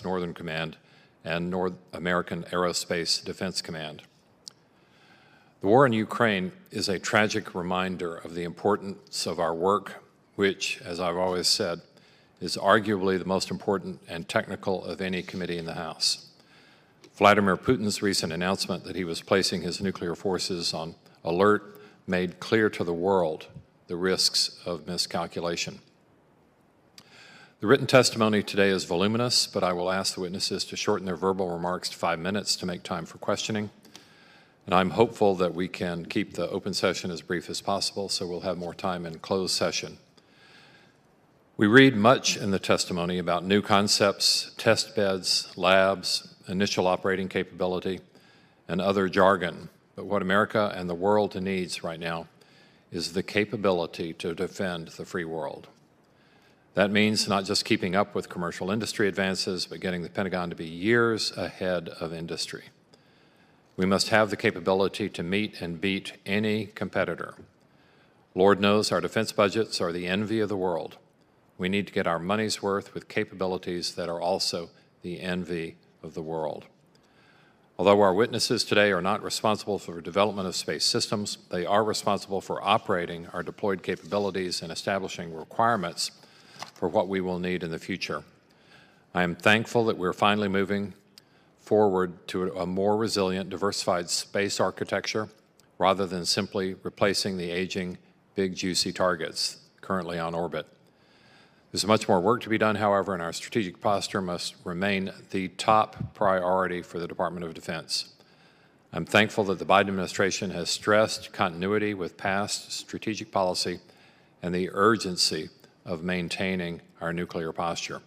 Northern Command and North American Aerospace Defense Command. The war in Ukraine is a tragic reminder of the importance of our work, which, as I've always said, is arguably the most important and technical of any committee in the House. Vladimir Putin's recent announcement that he was placing his nuclear forces on alert made clear to the world the risks of miscalculation. The written testimony today is voluminous, but I will ask the witnesses to shorten their verbal remarks to 5 minutes to make time for questioning. And I'm hopeful that we can keep the open session as brief as possible, so we'll have more time in closed session. We read much in the testimony about new concepts, test beds, labs, initial operating capability, and other jargon. But what America and the world needs right now is the capability to defend the free world. That means not just keeping up with commercial industry advances, but getting the Pentagon to be years ahead of industry. We must have the capability to meet and beat any competitor. Lord knows our defense budgets are the envy of the world. We need to get our money's worth with capabilities that are also the envy of the world. Although our witnesses today are not responsible for the development of space systems, they are responsible for operating our deployed capabilities and establishing requirements for what we will need in the future. I am thankful that we're finally moving forward to a more resilient, diversified space architecture rather than simply replacing the aging, big, juicy targets currently on orbit. There's much more work to be done, however, and our strategic posture must remain the top priority for the Department of Defense. I'm thankful that the Biden administration has stressed continuity with past strategic policy and the urgency of maintaining our nuclear posture.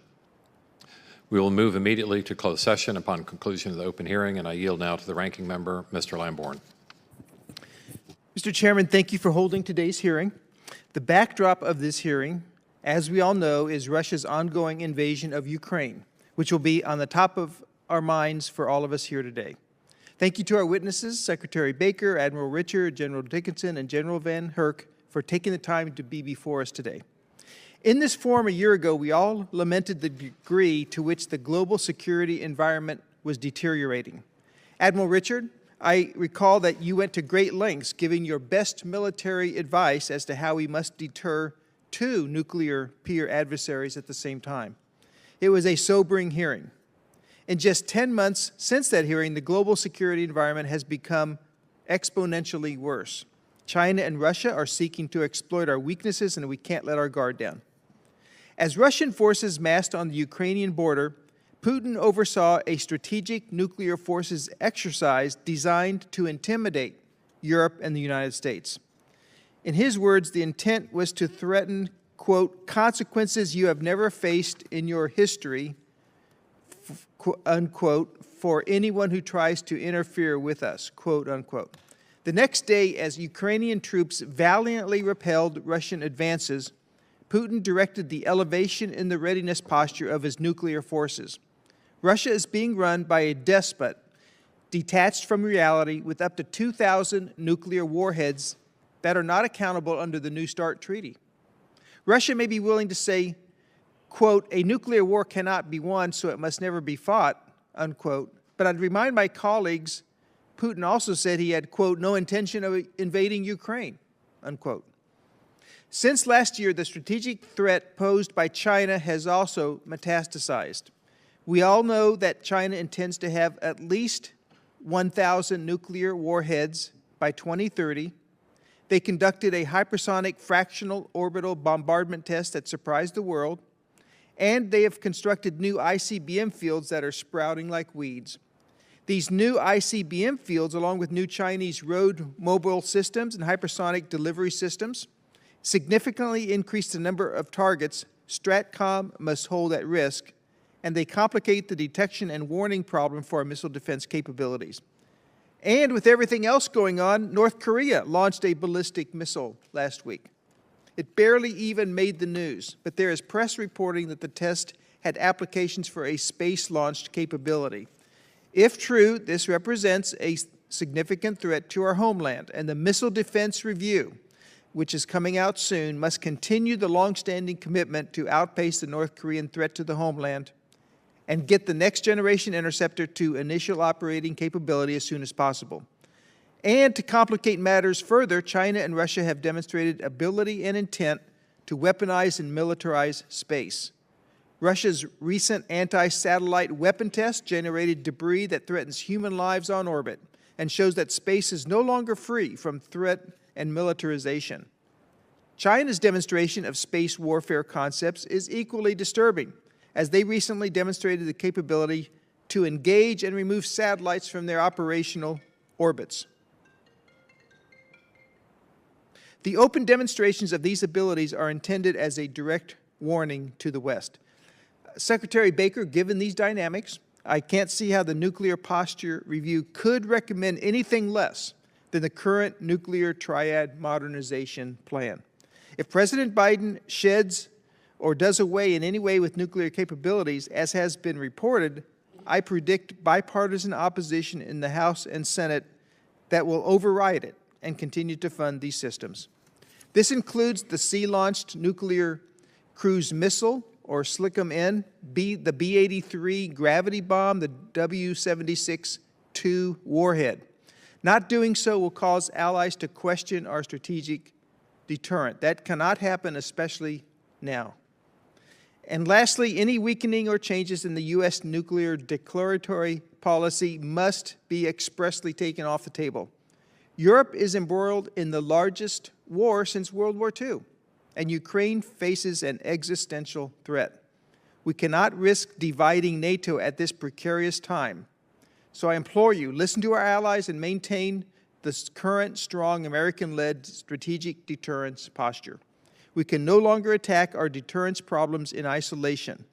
We will move immediately to closed session upon conclusion of the open hearing, and I yield now to the ranking member, Mr. Lamborn. Mr. Chairman, thank you for holding today's hearing. The backdrop of this hearing, as we all know, is Russia's ongoing invasion of Ukraine, which will be on the top of our minds for all of us here today. Thank you to our witnesses, Secretary Baker, Admiral Richard, General Dickinson, and General VanHerck, for taking the time to be before us today. In this forum a year ago, we all lamented the degree to which the global security environment was deteriorating. Admiral Richard, I recall that you went to great lengths giving your best military advice as to how we must deter two nuclear peer adversaries at the same time. It was a sobering hearing. In just 10 months since that hearing, the global security environment has become exponentially worse. China and Russia are seeking to exploit our weaknesses, and we can't let our guard down. As Russian forces massed on the Ukrainian border, Putin oversaw a strategic nuclear forces exercise designed to intimidate Europe and the United States. In his words, the intent was to threaten, quote, consequences you have never faced in your history, unquote, for anyone who tries to interfere with us, quote, unquote. The next day, as Ukrainian troops valiantly repelled Russian advances, Putin directed the elevation in the readiness posture of his nuclear forces. Russia is being run by a despot, detached from reality, with up to 2,000 nuclear warheads that are not accountable under the New START treaty. Russia may be willing to say, quote, a nuclear war cannot be won, so it must never be fought, unquote. But I'd remind my colleagues, Putin also said he had, quote, no intention of invading Ukraine, unquote. Since last year, the strategic threat posed by China has also metastasized. We all know that China intends to have at least 1,000 nuclear warheads by 2030. They conducted a hypersonic fractional orbital bombardment test that surprised the world, and they have constructed new ICBM fields that are sprouting like weeds. These new ICBM fields, along with new Chinese road mobile systems and hypersonic delivery systems, significantly increase the number of targets STRATCOM must hold at risk, and they complicate the detection and warning problem for our missile defense capabilities. And with everything else going on, North Korea launched a ballistic missile last week. It barely even made the news, but there is press reporting that the test had applications for a space-launched capability. If true, this represents a significant threat to our homeland, and the Missile Defense Review, which is coming out soon, must continue the longstanding commitment to outpace the North Korean threat to the homeland and get the next generation interceptor to initial operating capability as soon as possible. And to complicate matters further, China and Russia have demonstrated ability and intent to weaponize and militarize space. Russia's recent anti-satellite weapon test generated debris that threatens human lives on orbit and shows that space is no longer free from threat and militarization. China's demonstration of space warfare concepts is equally disturbing, as they recently demonstrated the capability to engage and remove satellites from their operational orbits. The open demonstrations of these abilities are intended as a direct warning to the West. Secretary Baker, given these dynamics, I can't see how the Nuclear Posture Review could recommend anything less than the current nuclear triad modernization plan. If President Biden sheds or does away in any way with nuclear capabilities, as has been reported, I predict bipartisan opposition in the House and Senate that will override it and continue to fund these systems. This includes the sea-launched nuclear cruise missile, or SLCM-N, the B-83 gravity bomb, the W-76-2 warhead. Not doing so will cause allies to question our strategic deterrent. That cannot happen, especially now. And lastly, any weakening or changes in the U.S. nuclear declaratory policy must be expressly taken off the table. Europe is embroiled in the largest war since World War II, and Ukraine faces an existential threat. We cannot risk dividing NATO at this precarious time. So I implore you, listen to our allies and maintain the current strong American-led strategic deterrence posture. We can no longer attack our deterrence problems in isolation,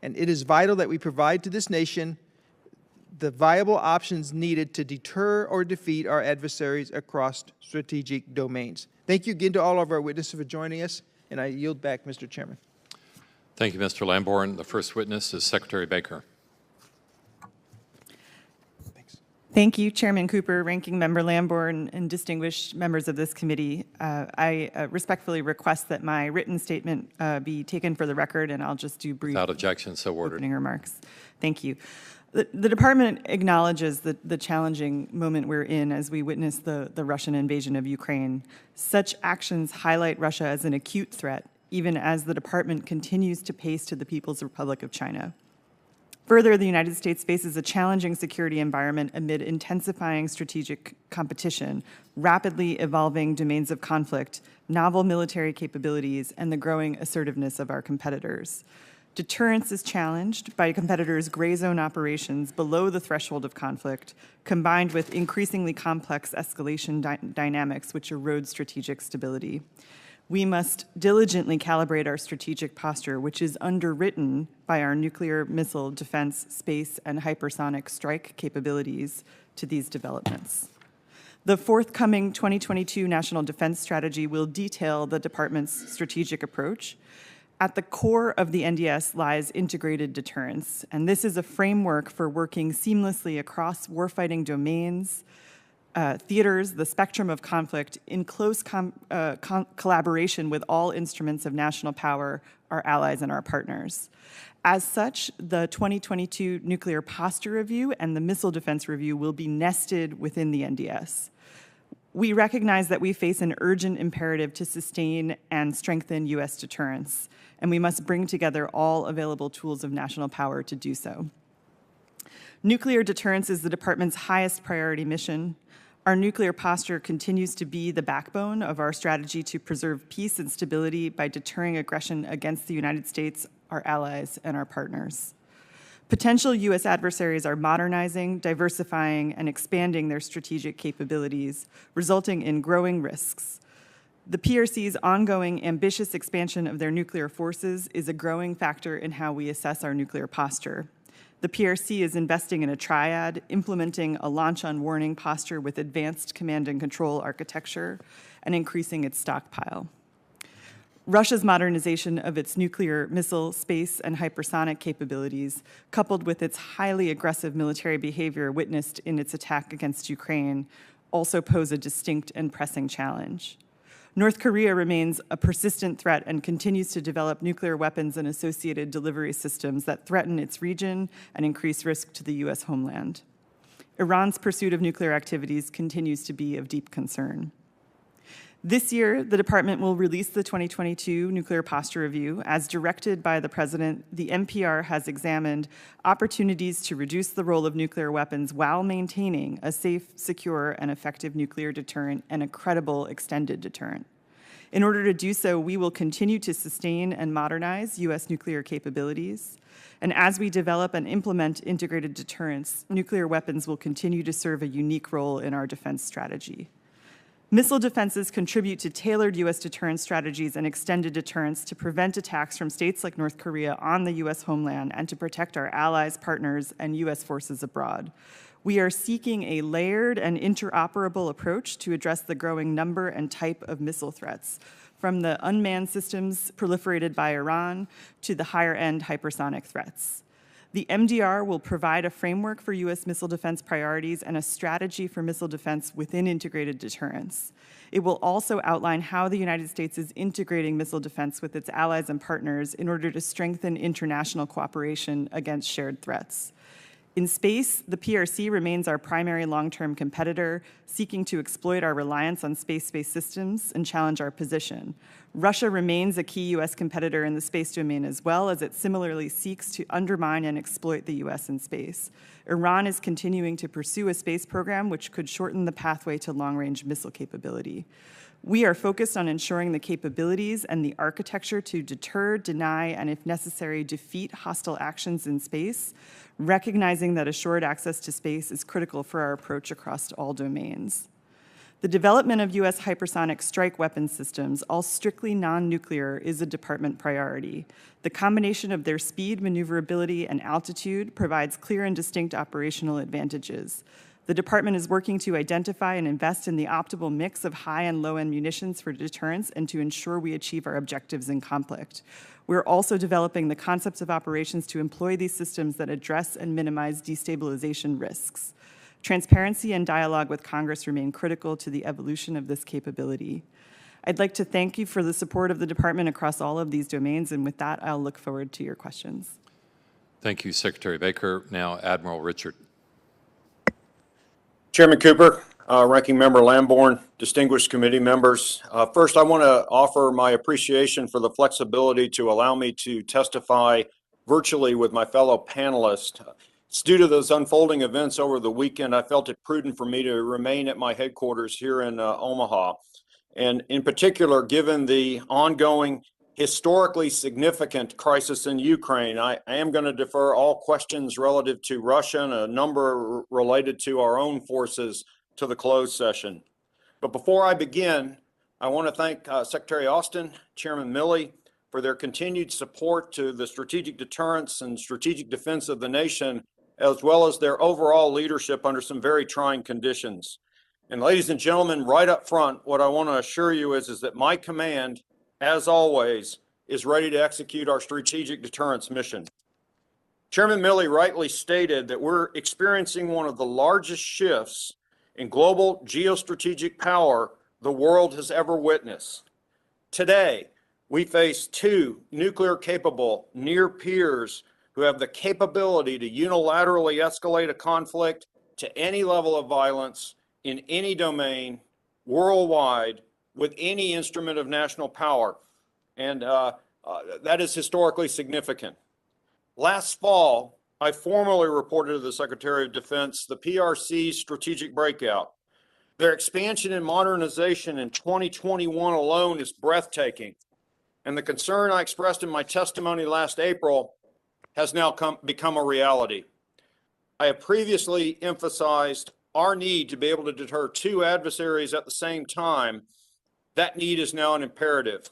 and it is vital that we provide to this nation the viable options needed to deter or defeat our adversaries across strategic domains. Thank you again to all of our witnesses for joining us, and I yield back, Mr. Chairman. Thank you, Mr. Lamborn. The first witness is Secretary Baker. Thank you, Chairman Cooper, Ranking Member Lamborn, and distinguished members of this committee. I respectfully request that my written statement be taken for the record, and I'll just do brief Without objection, so ordered. Opening remarks. Thank you. The Department acknowledges the challenging moment we're in as we witness the Russian invasion of Ukraine. Such actions highlight Russia as an acute threat, even as the Department continues to pace to the People's Republic of China. Further, the United States faces a challenging security environment amid intensifying strategic competition, rapidly evolving domains of conflict, novel military capabilities, and the growing assertiveness of our competitors. Deterrence is challenged by competitors' gray zone operations below the threshold of conflict, combined with increasingly complex escalation dynamics which erode strategic stability. We must diligently calibrate our strategic posture, which is underwritten by our nuclear missile defense, space, and hypersonic strike capabilities to these developments. The forthcoming 2022 National Defense Strategy will detail the Department's strategic approach. At the core of the NDS lies integrated deterrence, and this is a framework for working seamlessly across warfighting domains, theaters, the spectrum of conflict, in close collaboration with all instruments of national power, our allies and our partners. As such, the 2022 Nuclear Posture Review and the Missile Defense Review will be nested within the NDS. We recognize that we face an urgent imperative to sustain and strengthen U.S. deterrence, and we must bring together all available tools of national power to do so. Nuclear deterrence is the Department's highest priority mission. Our nuclear posture continues to be the backbone of our strategy to preserve peace and stability by deterring aggression against the United States, our allies, and our partners. Potential U.S. adversaries are modernizing, diversifying, and expanding their strategic capabilities, resulting in growing risks. The PRC's ongoing ambitious expansion of their nuclear forces is a growing factor in how we assess our nuclear posture. The PRC is investing in a triad, implementing a launch-on-warning posture with advanced command and control architecture, and increasing its stockpile. Russia's modernization of its nuclear, missile, space, and hypersonic capabilities, coupled with its highly aggressive military behavior witnessed in its attack against Ukraine, also pose a distinct and pressing challenge. North Korea remains a persistent threat and continues to develop nuclear weapons and associated delivery systems that threaten its region and increase risk to the U.S. homeland. Iran's pursuit of nuclear activities continues to be of deep concern. This year, the department will release the 2022 Nuclear Posture Review. As directed by the President, the NPR has examined opportunities to reduce the role of nuclear weapons while maintaining a safe, secure, and effective nuclear deterrent and a credible extended deterrent. In order to do so, we will continue to sustain and modernize U.S. nuclear capabilities. And as we develop and implement integrated deterrence, nuclear weapons will continue to serve a unique role in our defense strategy. Missile defenses contribute to tailored U.S. deterrence strategies and extended deterrence to prevent attacks from states like North Korea on the U.S. homeland and to protect our allies, partners, and U.S. forces abroad. We are seeking a layered and interoperable approach to address the growing number and type of missile threats, from the unmanned systems proliferated by Iran to the higher-end hypersonic threats. The MDR will provide a framework for U.S. missile defense priorities and a strategy for missile defense within integrated deterrence. It will also outline how the United States is integrating missile defense with its allies and partners in order to strengthen international cooperation against shared threats. In space, the PRC remains our primary long-term competitor, seeking to exploit our reliance on space-based systems and challenge our position. Russia remains a key U.S. competitor in the space domain as well, as it similarly seeks to undermine and exploit the U.S. in space. Iran is continuing to pursue a space program which could shorten the pathway to long-range missile capability. We are focused on ensuring the capabilities and the architecture to deter, deny, and if necessary, defeat hostile actions in space, recognizing that assured access to space is critical for our approach across all domains. The development of U.S. hypersonic strike weapon systems, all strictly non-nuclear, is a department priority. The combination of their speed, maneuverability, and altitude provides clear and distinct operational advantages. The department is working to identify and invest in the optimal mix of high and low-end munitions for deterrence and to ensure we achieve our objectives in conflict. We're also developing the concepts of operations to employ these systems that address and minimize destabilization risks. Transparency and dialogue with Congress remain critical to the evolution of this capability. I'd like to thank you for the support of the department across all of these domains, and with that, I'll look forward to your questions. Thank you, Secretary Baker. Now, Admiral Richard. Chairman Cooper, Ranking Member Lamborn, distinguished committee members. First, I want to offer my appreciation for the flexibility to allow me to testify virtually with my fellow panelists. It's due to those unfolding events over the weekend, I felt it prudent for me to remain at my headquarters here in Omaha. And in particular, given the ongoing historically significant crisis in Ukraine, I am going to defer all questions relative to Russia and a number related to our own forces to the closed session. But before I begin, I want to thank Secretary Austin, Chairman Milley, for their continued support to the strategic deterrence and strategic defense of the nation, as well as their overall leadership under some very trying conditions. And ladies and gentlemen, right up front, what I want to assure you is that my command, as always, is ready to execute our strategic deterrence mission. Chairman Milley rightly stated that we're experiencing one of the largest shifts in global geostrategic power the world has ever witnessed. Today, we face two nuclear-capable near peers who have the capability to unilaterally escalate a conflict to any level of violence in any domain worldwide with any instrument of national power. And that is historically significant. Last fall, I formally reported to the Secretary of Defense the PRC's strategic breakout. Their expansion and modernization in 2021 alone is breathtaking. And the concern I expressed in my testimony last April has now become a reality. I have previously emphasized our need to be able to deter two adversaries at the same time. That need is now an imperative.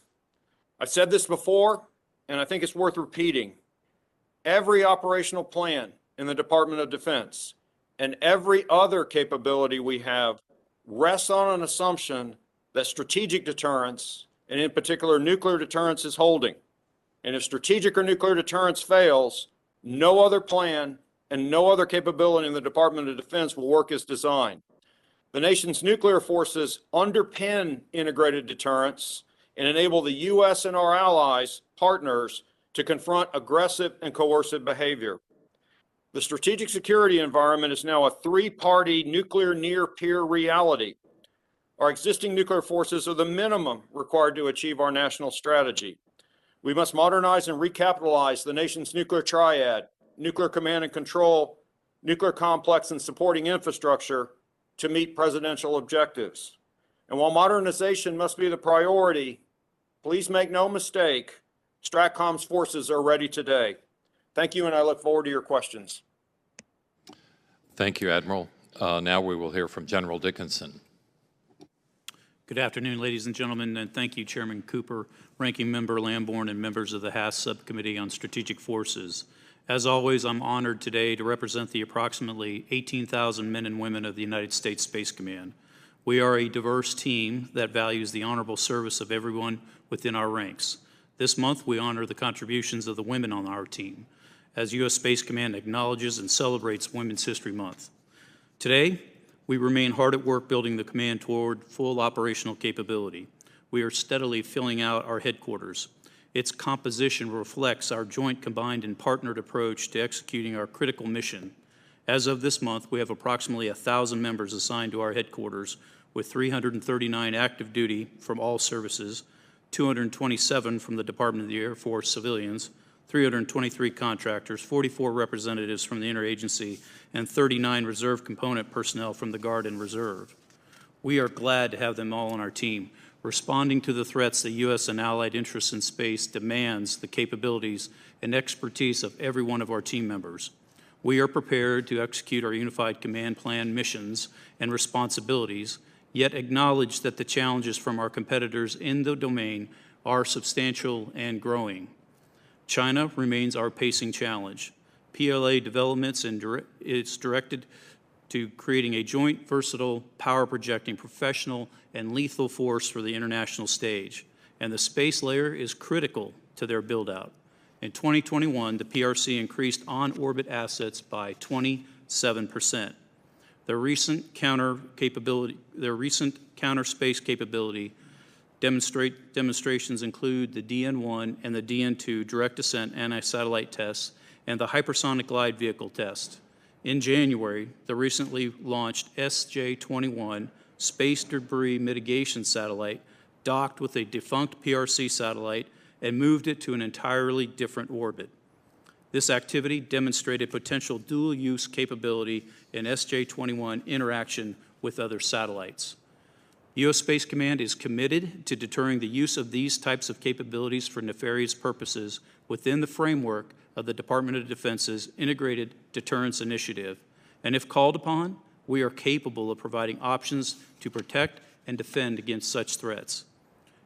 I've said this before, and I think it's worth repeating. Every operational plan in the Department of Defense and every other capability we have rests on an assumption that strategic deterrence, and in particular nuclear deterrence, is holding. And if strategic or nuclear deterrence fails, no other plan and no other capability in the Department of Defense will work as designed. The nation's nuclear forces underpin integrated deterrence and enable the U.S. and our allies, partners, to confront aggressive and coercive behavior. The strategic security environment is now a three-party nuclear near-peer reality. Our existing nuclear forces are the minimum required to achieve our national strategy. We must modernize and recapitalize the nation's nuclear triad, nuclear command and control, nuclear complex and supporting infrastructure to meet presidential objectives. And while modernization must be the priority, please make no mistake, STRATCOM's forces are ready today. Thank you, and I look forward to your questions. Thank you, Admiral. Now we will hear from General Dickinson. Good afternoon, ladies and gentlemen, and thank you, Chairman Cooper, Ranking Member Lamborn, and members of the HASS Subcommittee on Strategic Forces. As always, I'm honored today to represent the approximately 18,000 men and women of the United States Space Command. We are a diverse team that values the honorable service of everyone within our ranks. This month, we honor the contributions of the women on our team, as U.S. Space Command acknowledges and celebrates Women's History Month. Today, we remain hard at work building the command toward full operational capability. We are steadily filling out our headquarters. Its composition reflects our joint combined and partnered approach to executing our critical mission. As of this month, we have approximately 1,000 members assigned to our headquarters, with 339 active duty from all services, 227 from the Department of the Air Force civilians, 323 contractors, 44 representatives from the interagency, and 39 reserve component personnel from the Guard and Reserve. We are glad to have them all on our team. Responding to the threats that U.S. and allied interests in space demands the capabilities and expertise of every one of our team members. We are prepared to execute our unified command plan missions and responsibilities, yet acknowledge that the challenges from our competitors in the domain are substantial and growing. China remains our pacing challenge. PLA developments is directed to creating a joint, versatile, power-projecting, professional, and lethal force for the international stage, and the space layer is critical to their build-out. In 2021, the PRC increased on-orbit assets by 27%. Their recent counter space capability demonstrations include the DN-1 and the DN-2 direct descent anti-satellite tests and the hypersonic glide vehicle test. In January, the recently launched SJ-21 space debris mitigation satellite docked with a defunct PRC satellite and moved it to an entirely different orbit. This activity demonstrated potential dual-use capability in SJ-21 interaction with other satellites. U.S. Space Command is committed to deterring the use of these types of capabilities for nefarious purposes within the framework of the Department of Defense's Integrated Deterrence Initiative, and if called upon, we are capable of providing options to protect and defend against such threats.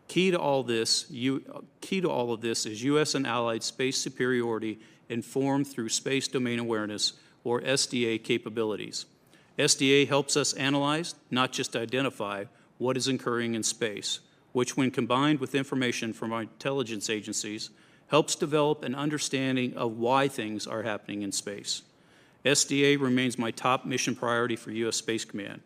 Key to all of this is U.S. and allied space superiority informed through Space Domain Awareness, or SDA, capabilities. SDA helps us analyze, not just identify, what is occurring in space, which, when combined with information from our intelligence agencies, helps develop an understanding of why things are happening in space. SDA remains my top mission priority for U.S. Space Command.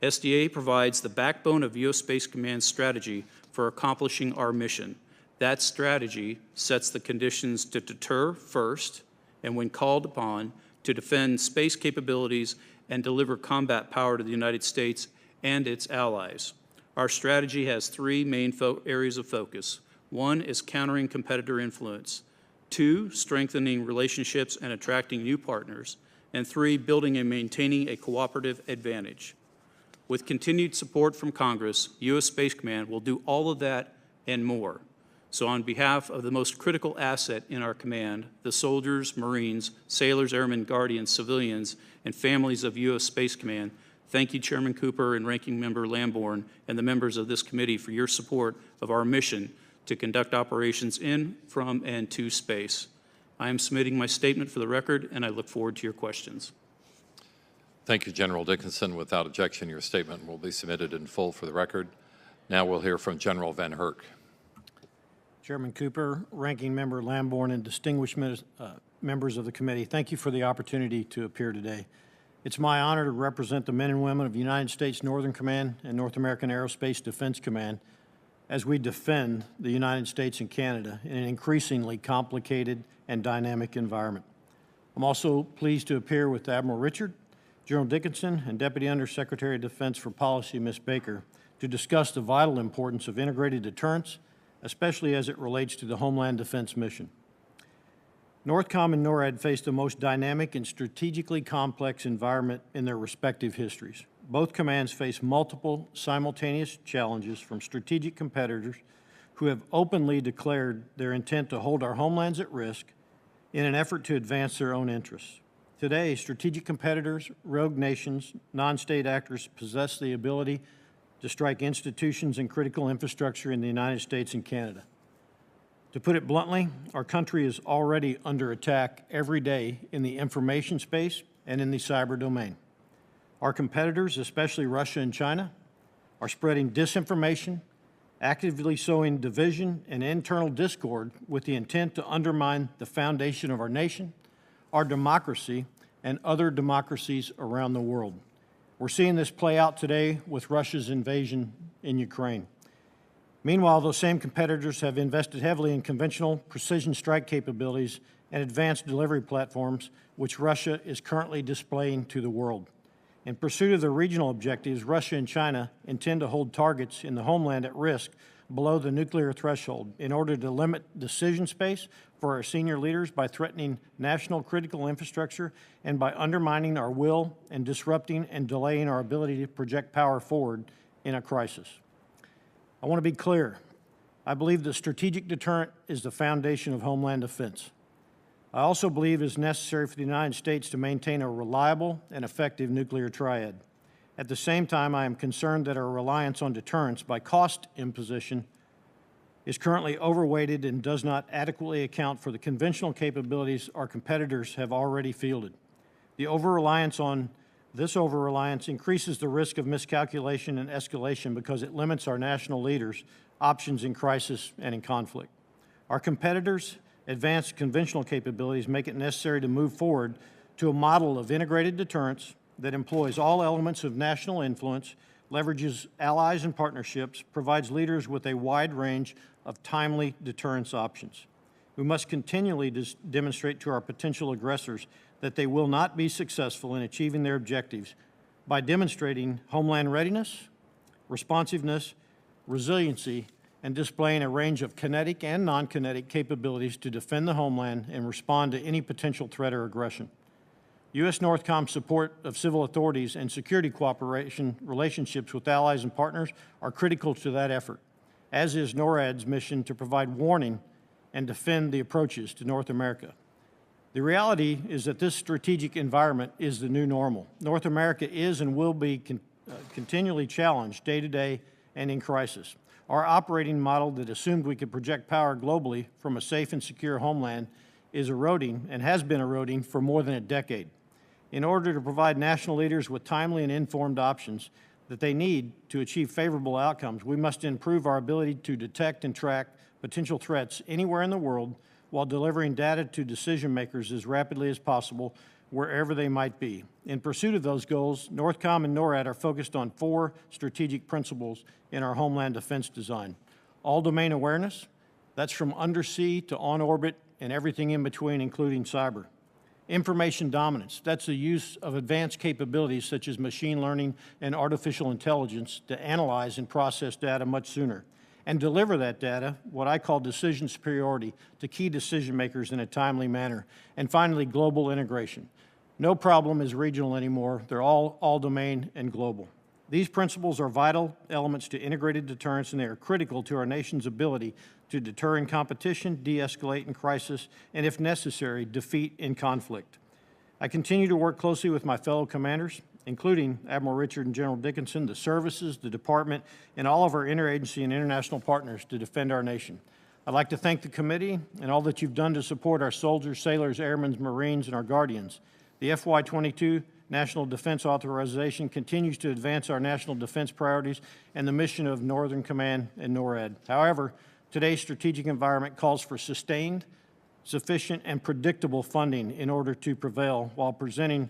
SDA provides the backbone of U.S. Space Command's strategy for accomplishing our mission. That strategy sets the conditions to deter first, and when called upon, to defend space capabilities and deliver combat power to the United States and its allies. Our strategy has three main areas of focus. One is countering competitor influence. Two, strengthening relationships and attracting new partners. And three, building and maintaining a cooperative advantage. With continued support from Congress, U.S. Space Command will do all of that and more. So on behalf of the most critical asset in our command, the soldiers, Marines, sailors, airmen, guardians, civilians, and families of U.S. Space Command, thank you, Chairman Cooper and Ranking Member Lamborn, and the members of this committee for your support of our mission to conduct operations in, from, and to space. I am submitting my statement for the record, and I look forward to your questions. Thank you, General Dickinson. Without objection, your statement will be submitted in full for the record. Now we'll hear from General VanHerck. Chairman Cooper, Ranking Member Lamborn, and distinguished members of the committee, thank you for the opportunity to appear today. It's my honor to represent the men and women of the United States Northern Command and North American Aerospace Defense Command as we defend the United States and Canada in an increasingly complicated and dynamic environment. I'm also pleased to appear with Admiral Richard, General Dickinson, and Deputy Undersecretary of Defense for Policy, Ms. Baker, to discuss the vital importance of integrated deterrence, especially as it relates to the Homeland Defense mission. NORTHCOM and NORAD face the most dynamic and strategically complex environment in their respective histories. Both commands face multiple simultaneous challenges from strategic competitors who have openly declared their intent to hold our homelands at risk in an effort to advance their own interests. Today, strategic competitors, rogue nations, non-state actors possess the ability to strike institutions and critical infrastructure in the United States and Canada. To put it bluntly, our country is already under attack every day in the information space and in the cyber domain. Our competitors, especially Russia and China, are spreading disinformation, actively sowing division and internal discord with the intent to undermine the foundation of our nation, our democracy, and other democracies around the world. We're seeing this play out today with Russia's invasion in Ukraine. Meanwhile, those same competitors have invested heavily in conventional precision strike capabilities and advanced delivery platforms, which Russia is currently displaying to the world. In pursuit of their regional objectives, Russia and China intend to hold targets in the homeland at risk below the nuclear threshold in order to limit decision space for our senior leaders by threatening national critical infrastructure and by undermining our will and disrupting and delaying our ability to project power forward in a crisis. I want to be clear. I believe the strategic deterrent is the foundation of homeland defense. I also believe it is necessary for the United States to maintain a reliable and effective nuclear triad. At the same time, I am concerned that our reliance on deterrence by cost imposition is currently overweighted and does not adequately account for the conventional capabilities our competitors have already fielded. This over-reliance increases the risk of miscalculation and escalation because it limits our national leaders' options in crisis and in conflict. Our competitors' advanced conventional capabilities make it necessary to move forward to a model of integrated deterrence that employs all elements of national influence, leverages allies and partnerships, provides leaders with a wide range of timely deterrence options. We must continually demonstrate to our potential aggressors that they will not be successful in achieving their objectives by demonstrating homeland readiness, responsiveness, resiliency, and displaying a range of kinetic and non-kinetic capabilities to defend the homeland and respond to any potential threat or aggression. U.S. NORTHCOM's support of civil authorities and security cooperation relationships with allies and partners are critical to that effort, as is NORAD's mission to provide warning and defend the approaches to North America. The reality is that this strategic environment is the new normal. North America is and will be continually challenged day to day and in crisis. Our operating model that assumed we could project power globally from a safe and secure homeland is eroding and has been eroding for more than a decade. In order to provide national leaders with timely and informed options that they need to achieve favorable outcomes, we must improve our ability to detect and track potential threats anywhere in the world while delivering data to decision makers as rapidly as possible wherever they might be. In pursuit of those goals, NORTHCOM and NORAD are focused on 4 strategic principles in our homeland defense design. All domain awareness, that's from undersea to on orbit and everything in between, including cyber. Information dominance, that's the use of advanced capabilities such as machine learning and artificial intelligence to analyze and process data much sooner and deliver that data, what I call decision superiority, to key decision makers in a timely manner. And finally, global integration. No problem is regional anymore. They're all domain and global. These principles are vital elements to integrated deterrence, and they are critical to our nation's ability to deter in competition, de-escalate in crisis, and if necessary, defeat in conflict. I continue to work closely with my fellow commanders, including Admiral Richard and General Dickinson, the services, the department, and all of our interagency and international partners to defend our nation. I'd like to thank the committee and all that you've done to support our soldiers, sailors, airmen, Marines, and our guardians. The FY22 National Defense Authorization continues to advance our national defense priorities and the mission of Northern Command and NORAD. However, today's strategic environment calls for sustained, sufficient, and predictable funding in order to prevail while presenting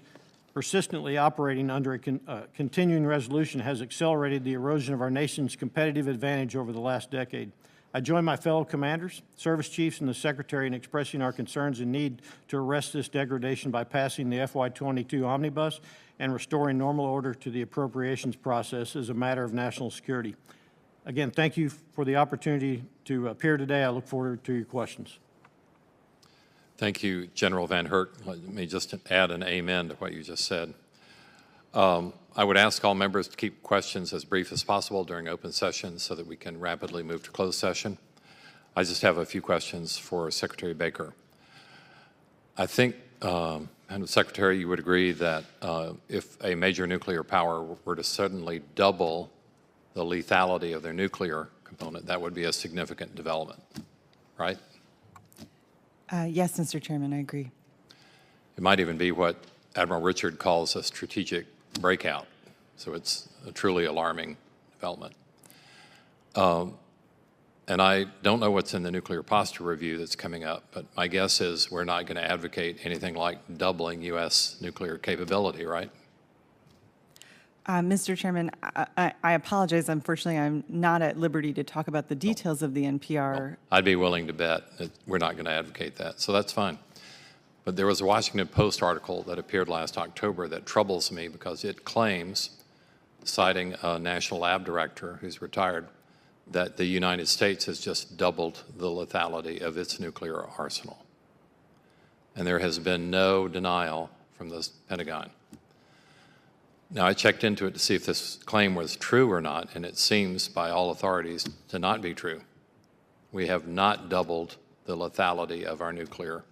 persistently operating under a continuing resolution has accelerated the erosion of our nation's competitive advantage over the last decade. I join my fellow commanders, service chiefs, and the Secretary in expressing our concerns and need to arrest this degradation by passing the FY22 omnibus and restoring normal order to the appropriations process as a matter of national security. Again, thank you for the opportunity to appear today. I look forward to your questions. Thank you, General VanHerck. Let me just add an amen to what you just said. I would ask all members to keep questions as brief as possible during open session so that we can rapidly move to closed session. I just have a few questions for Secretary Baker. I think, Madam Secretary, you would agree that if a major nuclear power were to suddenly double the lethality of their nuclear component, that would be a significant development, right? Yes, Mr. Chairman, I agree. It might even be what Admiral Richard calls a strategic breakout. So it's a truly alarming development. And I don't know what's in the nuclear posture review that's coming up, but my guess is we're not going to advocate anything like doubling U.S. nuclear capability, right? Mr. Chairman, I apologize. Unfortunately, I'm not at liberty to talk about the details of the NPR. Well, I'd be willing to bet that we're not going to advocate that, so that's fine. But there was a Washington Post article that appeared last October that troubles me because it claims, citing a national lab director who's retired, that the United States has just doubled the lethality of its nuclear arsenal. And there has been no denial from the Pentagon. Now, I checked into it to see if this claim was true or not, and it seems by all authorities to not be true. We have not doubled the lethality of our nuclear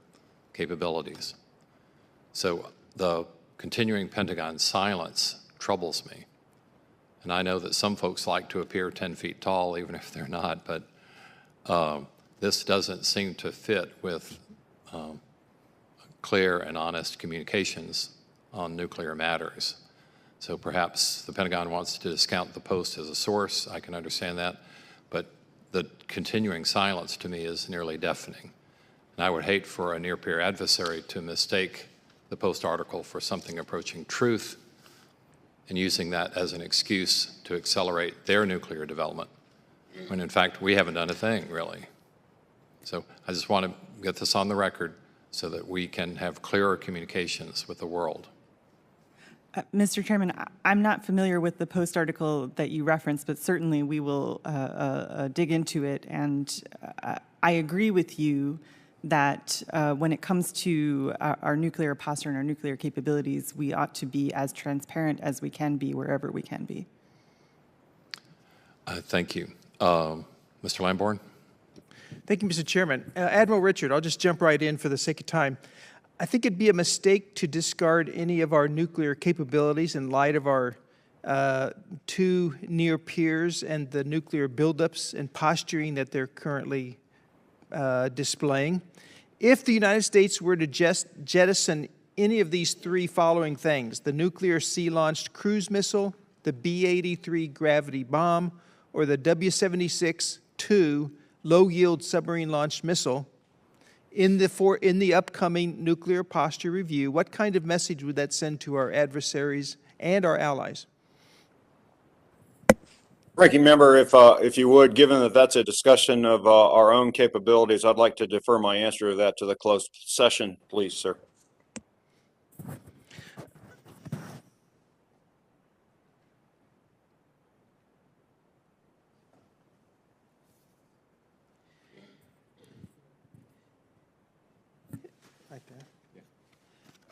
capabilities. So the continuing Pentagon silence troubles me. And I know that some folks like to appear 10 feet tall, even if they're not, but this doesn't seem to fit with clear and honest communications on nuclear matters. So perhaps the Pentagon wants to discount the Post as a source. I can understand that. But the continuing silence to me is nearly deafening. And I would hate for a near-peer adversary to mistake the Post article for something approaching truth and using that as an excuse to accelerate their nuclear development, when in fact we haven't done a thing, really. So I just want to get this on the record so that we can have clearer communications with the world. Mr. Chairman, I'm not familiar with the Post article that you referenced, but certainly we will dig into it. And I agree with you that when it comes to our nuclear posture and our nuclear capabilities, we ought to be as transparent as we can be wherever we can be. Thank you. Mr. Lamborn? Thank you, Mr. Chairman. Admiral Richard, I'll just jump right in for the sake of time. I think it'd be a mistake to discard any of our nuclear capabilities in light of our two near peers and the nuclear buildups and posturing that they're currently displaying. If the United States were to jettison any of these three following things, the nuclear sea-launched cruise missile, the B-83 gravity bomb, or the W-76-2 low-yield submarine-launched missile, in the upcoming nuclear posture review, what kind of message would that send to our adversaries and our allies? Ranking Member, if you would, given that that's a discussion of our own capabilities, I'd like to defer my answer to that to the closed session, please, sir. Right there.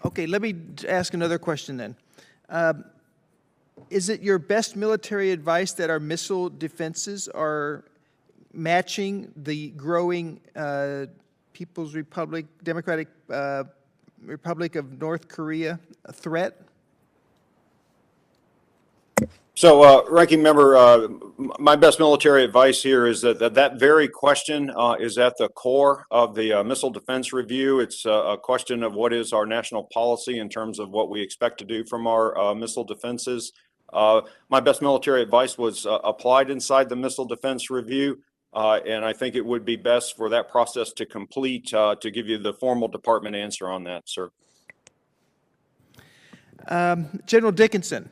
Okay, let me ask another question then. Is it your best military advice that our missile defenses are matching the growing People's Republic, Democratic Republic of North Korea threat? So, Ranking Member, my best military advice here is that very question is at the core of the missile defense review. It's a question of what is our national policy in terms of what we expect to do from our missile defenses. My best military advice was applied inside the missile defense review, and I think it would be best for that process to complete to give you the formal department answer on that, sir. General Dickinson,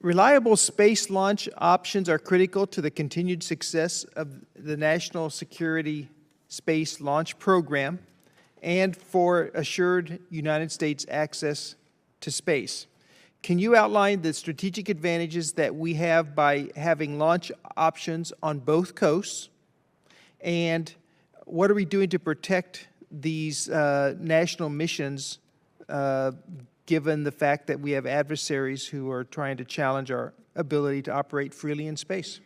reliable space launch options are critical to the continued success of the National Security Space Launch Program and for assured United States access to space. Can you outline the strategic advantages that we have by having launch options on both coasts? And what are we doing to protect these national missions given the fact that we have adversaries who are trying to challenge our ability to operate freely in space?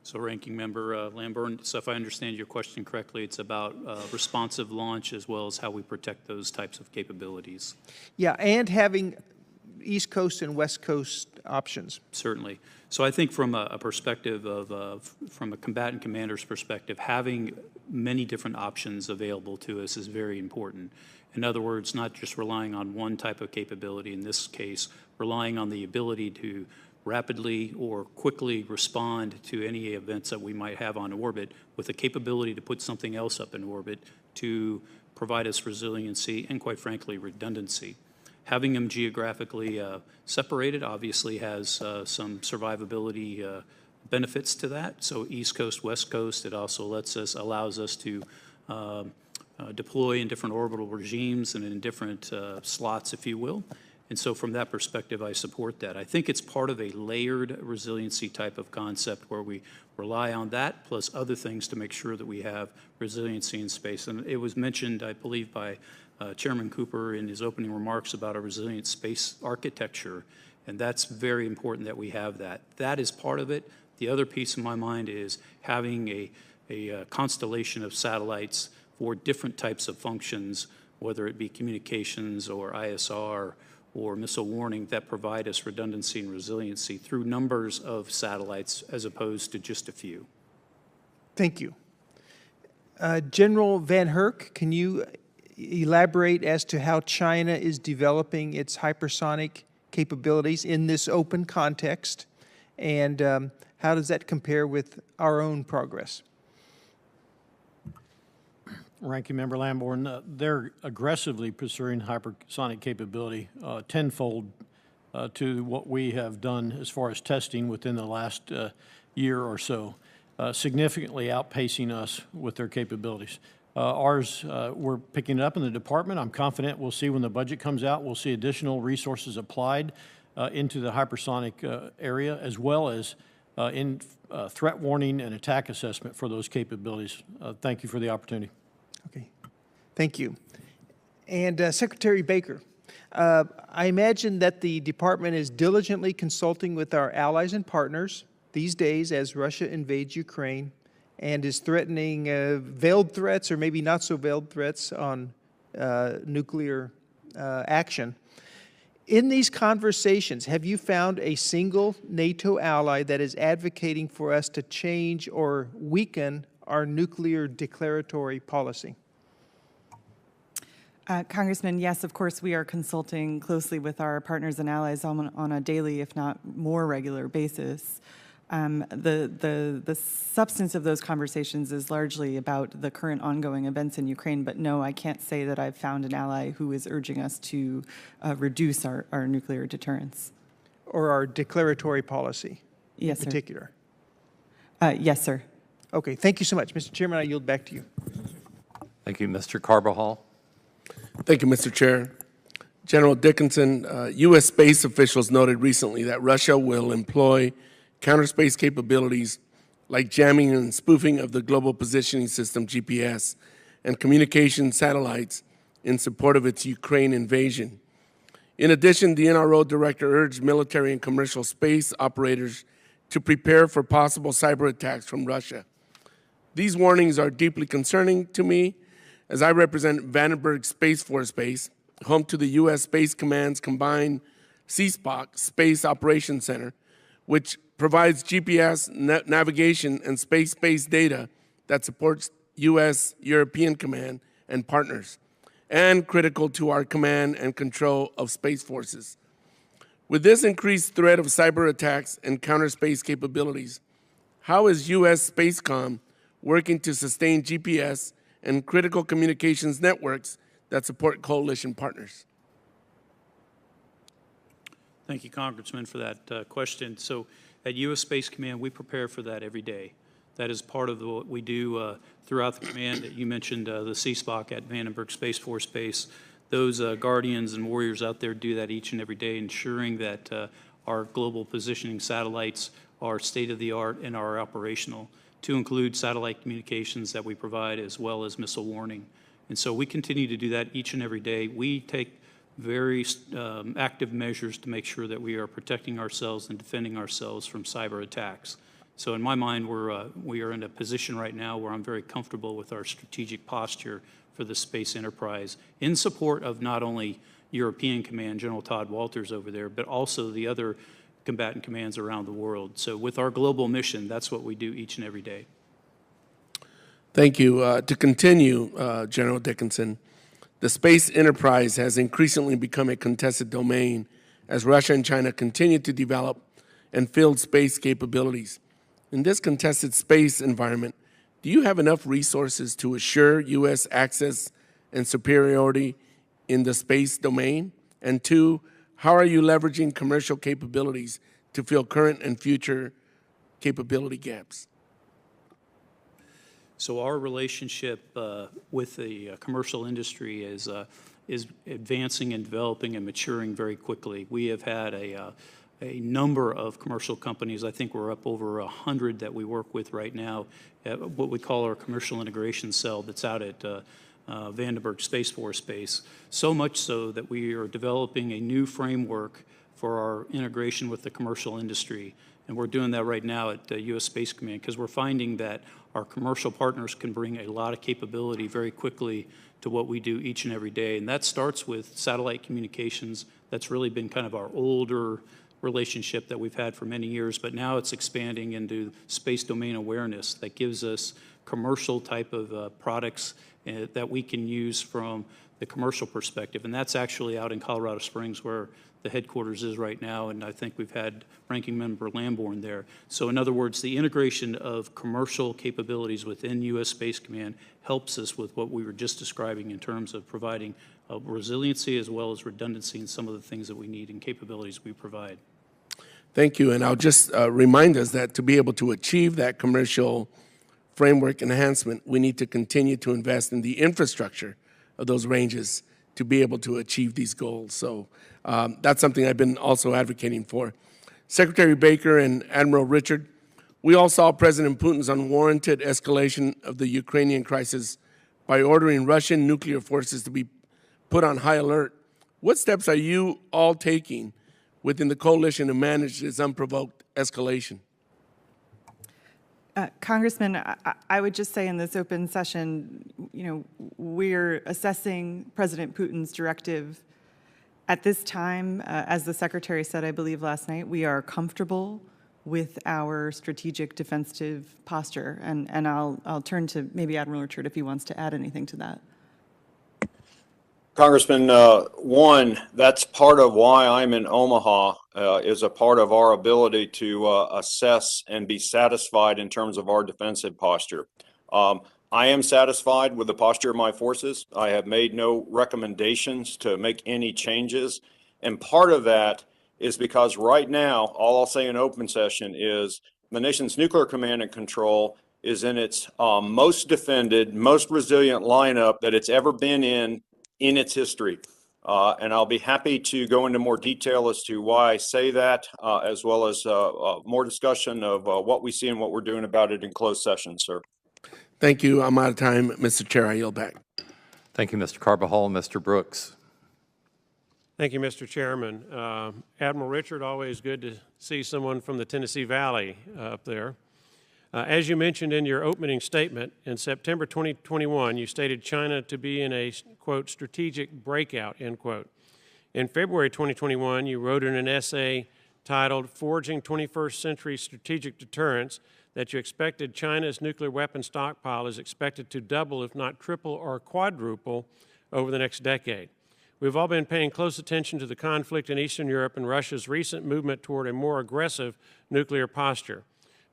So Ranking Member Lambourne, so if I understand your question correctly, it's about responsive launch as well as how we protect those types of capabilities. Yeah, and having East Coast and West Coast options. Certainly. So I think from a perspective of, from a combatant commander's perspective, having many different options available to us is very important. In other words, not just relying on one type of capability, in this case, relying on the ability to rapidly or quickly respond to any events that we might have on orbit with the capability to put something else up in orbit to provide us resiliency and, quite frankly, redundancy. Having them geographically separated obviously has some survivability benefits to that. So East Coast, West Coast, it also allows us to deploy in different orbital regimes and in different slots, if you will. And so from that perspective, I support that. I think it's part of a layered resiliency type of concept where we rely on that plus other things to make sure that we have resiliency in space. And it was mentioned, I believe, by Chairman Cooper in his opening remarks about a resilient space architecture. And that's very important that we have that. That is part of it. The other piece in my mind is having a constellation of satellites for different types of functions, whether it be communications or ISR or missile warning, that provide us redundancy and resiliency through numbers of satellites as opposed to just a few. Thank you. General VanHerck, can you elaborate as to how China is developing its hypersonic capabilities in this open context, and how does that compare with our own progress? Ranking Member Lambourne, they're aggressively pursuing hypersonic capability tenfold to what we have done as far as testing within the last year or so, significantly outpacing us with their capabilities. Ours, we're picking it up in the department. I'm confident we'll see when the budget comes out, we'll see additional resources applied into the hypersonic area, as well as in threat warning and attack assessment for those capabilities. Thank you for the opportunity. Okay, thank you. And Secretary Baker, I imagine that the department is diligently consulting with our allies and partners these days as Russia invades Ukraine and is threatening veiled threats or maybe not so veiled threats on nuclear action. In these conversations, have you found a single NATO ally that is advocating for us to change or weaken our nuclear declaratory policy? Congressman, yes, of course, we are consulting closely with our partners and allies on a daily, if not more regular basis. The substance of those conversations is largely about the current ongoing events in Ukraine, but no, I can't say that I've found an ally who is urging us to reduce our nuclear deterrence. Or our declaratory policy Yes, in particular? Sir. Yes, sir. Okay, thank you so much. Mr. Chairman, I yield back to you. Thank you. Mr. Carbajal. Thank you, Mr. Chair. General Dickinson, U.S. space officials noted recently that Russia will employ counter-space capabilities like jamming and spoofing of the Global Positioning System, GPS, and communication satellites in support of its Ukraine invasion. In addition, the NRO director urged military and commercial space operators to prepare for possible cyber attacks from Russia. These warnings are deeply concerning to me as I represent Vandenberg Space Force Base, home to the U.S. Space Command's combined CSPOC Space Operations Center, which provides GPS navigation and space-based data that supports U.S. European Command and partners, and critical to our command and control of space forces. With this increased threat of cyber attacks and counter-space capabilities, how is U.S. Spacecom working to sustain GPS and critical communications networks that support coalition partners? Thank you, Congressman, for that question. So at U.S. Space Command, we prepare for that every day. That is part of what we do throughout the command. You mentioned the CSPOC at Vandenberg Space Force Base. Those guardians and warriors out there do that each and every day, ensuring that our global positioning satellites are state-of-the-art and are operational, to include satellite communications that we provide as well as missile warning. And so we continue to do that each and every day. We take very active measures to make sure that we are protecting ourselves and defending ourselves from cyber attacks. So in my mind, we are in a position right now where I'm very comfortable with our strategic posture for the space enterprise in support of not only European Command, General Todd Walters over there, but also the other combatant commands around the world. So with our global mission, that's what we do each and every day. Thank you. To continue, General Dickinson, the space enterprise has increasingly become a contested domain as Russia and China continue to develop and field space capabilities. In this contested space environment, do you have enough resources to assure U.S. access and superiority in the space domain? And two, how are you leveraging commercial capabilities to fill current and future capability gaps? So our relationship with the commercial industry is advancing and developing and maturing very quickly. We have had a number of commercial companies. I think we're up over 100 that we work with right now at what we call our commercial integration cell that's out at Vandenberg Space Force Base. So much so that we are developing a new framework for our integration with the commercial industry. And we're doing that right now at U.S. Space Command because we're finding that our commercial partners can bring a lot of capability very quickly to what we do each and every day. And that starts with satellite communications. That's really been kind of our older relationship that we've had for many years, but now it's expanding into space domain awareness that gives us commercial type of products that we can use from the commercial perspective. And that's actually out in Colorado Springs where the headquarters is right now, and I think we've had Ranking Member Lamborn there. So in other words, the integration of commercial capabilities within U.S. Space Command helps us with what we were just describing in terms of providing resiliency as well as redundancy in some of the things that we need and capabilities we provide. Thank you, and I'll just remind us that to be able to achieve that commercial framework enhancement, we need to continue to invest in the infrastructure of those ranges to be able to achieve these goals. So that's something I've been also advocating for. Secretary Baker and Admiral Richard, we all saw President Putin's unwarranted escalation of the Ukrainian crisis by ordering Russian nuclear forces to be put on high alert. What steps are you all taking within the coalition to manage this unprovoked escalation? Congressman, I would just say in this open session, we're assessing President Putin's directive. At this time, as the Secretary said, I believe last night, we are comfortable with our strategic defensive posture. And I'll turn to maybe Admiral Richard if he wants to add anything to that. Congressman, one, that's part of why I'm in Omaha, is a part of our ability to assess and be satisfied in terms of our defensive posture. I am satisfied with the posture of my forces. I have made no recommendations to make any changes. And part of that is because right now, all I'll say in open session is the nation's nuclear command and control is in its most defended, most resilient lineup that it's ever been in its history. And I'll be happy to go into more detail as to why I say that, as well as more discussion of what we see and what we're doing about it in closed session, sir. Thank you. I'm out of time. Mr. Chair, I yield back. Thank you, Mr. Carbajal. Mr. Brooks. Thank you, Mr. Chairman. Admiral Richard, always good to see someone from the Tennessee Valley up there. As you mentioned in your opening statement, in September 2021, you stated China to be in a, quote, strategic breakout, end quote. In February 2021, you wrote in an essay titled Forging 21st Century Strategic Deterrence that you expected China's nuclear weapon stockpile is expected to double, if not triple or quadruple, over the next decade. We've all been paying close attention to the conflict in Eastern Europe and Russia's recent movement toward a more aggressive nuclear posture.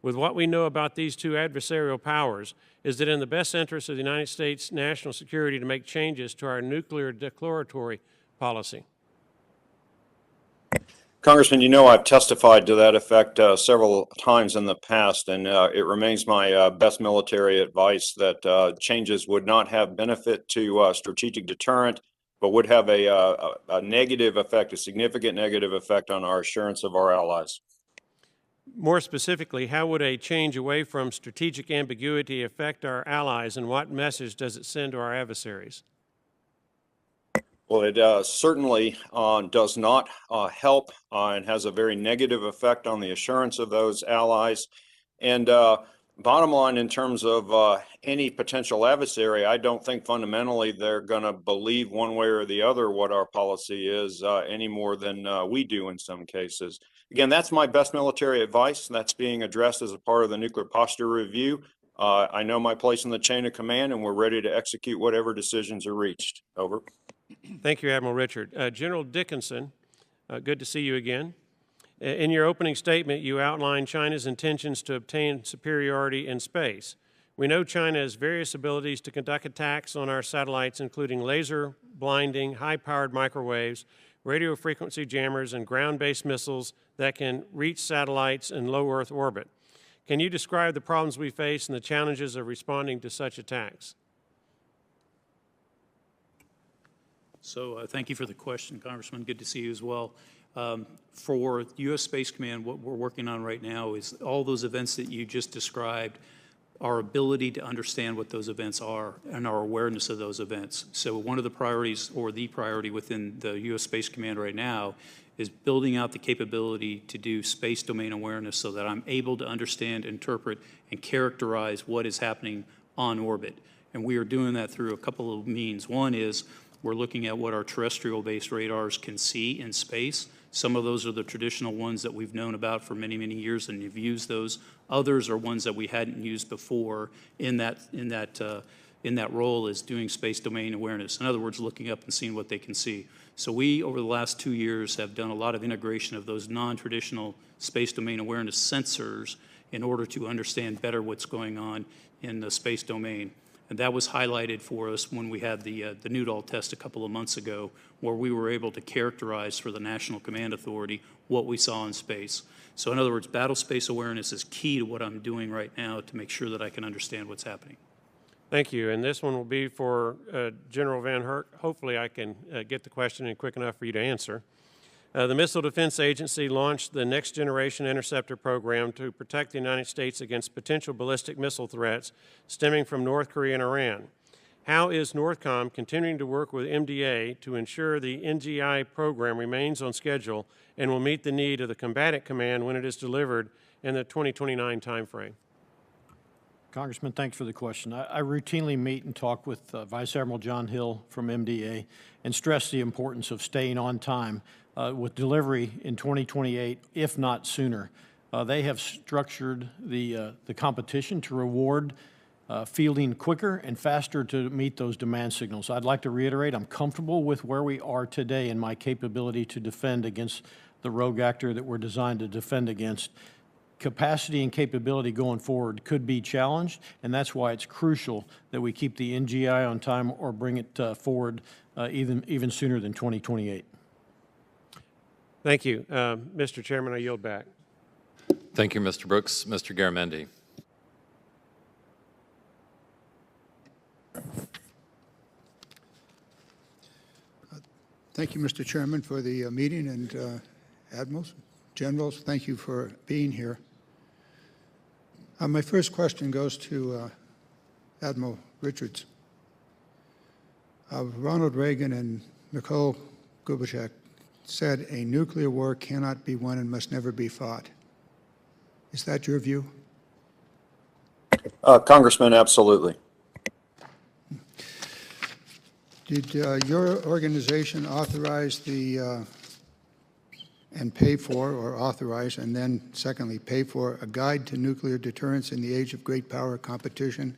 With what we know about these two adversarial powers, is it in the best interest of the United States national security to make changes to our nuclear declaratory policy? Congressman, you know I've testified to that effect several times in the past, and it remains my best military advice that changes would not have benefit to strategic deterrent, but would have a negative effect, a significant negative effect on our assurance of our allies. More specifically, how would a change away from strategic ambiguity affect our allies, and what message does it send to our adversaries? Well, it certainly does not help and has a very negative effect on the assurance of those allies. And bottom line, in terms of any potential adversary, I don't think fundamentally they're going to believe one way or the other what our policy is any more than we do in some cases. Again, that's my best military advice. That's being addressed as a part of the nuclear posture review. I know my place in the chain of command, and we're ready to execute whatever decisions are reached. Over. Thank you, Admiral Richard. General Dickinson, good to see you again. In your opening statement, you outlined China's intentions to obtain superiority in space. We know China has various abilities to conduct attacks on our satellites, including laser blinding, high-powered microwaves, radio frequency jammers, and ground-based missiles that can reach satellites in low Earth orbit. Can you describe the problems we face and the challenges of responding to such attacks? So thank you for the question, Congressman. Good to see you as well. For U.S. Space Command, what we're working on right now is all those events that you just described, our ability to understand what those events are and our awareness of those events. So one of the priorities, or the priority within the U.S. Space Command right now, is building out the capability to do space domain awareness so that I'm able to understand, interpret, and characterize what is happening on orbit. And we are doing that through a couple of means. One is we're looking at what our terrestrial-based radars can see in space. Some of those are the traditional ones that we've known about for many, many years, and you've used those. Others are ones that we hadn't used before in that role, is doing space domain awareness. In other words, looking up and seeing what they can see. So we, over the last 2 years, have done a lot of integration of those non-traditional space domain awareness sensors in order to understand better what's going on in the space domain. And that was highlighted for us when we had the Newdall test a couple of months ago, where we were able to characterize for the National Command Authority what we saw in space. So in other words, battle space awareness is key to what I'm doing right now to make sure that I can understand what's happening. Thank you. And this one will be for General VanHerck. Hopefully I can get the question in quick enough for you to answer. The Missile Defense Agency launched the Next Generation Interceptor program to protect the United States against potential ballistic missile threats stemming from North Korea and Iran. How is NORTHCOM continuing to work with MDA to ensure the NGI program remains on schedule and will meet the need of the combatant command when it is delivered in the 2029 timeframe? Congressman, thanks for the question. I routinely meet and talk with Vice Admiral John Hill from MDA and stress the importance of staying on time with delivery in 2028, if not sooner. They have structured the competition to reward fielding quicker and faster to meet those demand signals. I'd like to reiterate, I'm comfortable with where we are today in my capability to defend against the rogue actor that we're designed to defend against. Capacity and capability going forward could be challenged, and that's why it's crucial that we keep the NGI on time or bring it forward even sooner than 2028. Thank you. Mr. Chairman, I yield back. Thank you, Mr. Brooks. Mr. Garamendi. Thank you, Mr. Chairman, for the meeting, and admirals, generals, thank you for being here. My first question goes to Admiral Richards. Ronald Reagan and Mikhail Gorbachev said a nuclear war cannot be won and must never be fought. Is that your view? Congressman, absolutely. Did your organization authorize the and pay for, or authorize, and then secondly, pay for a guide to nuclear deterrence in the age of great power competition,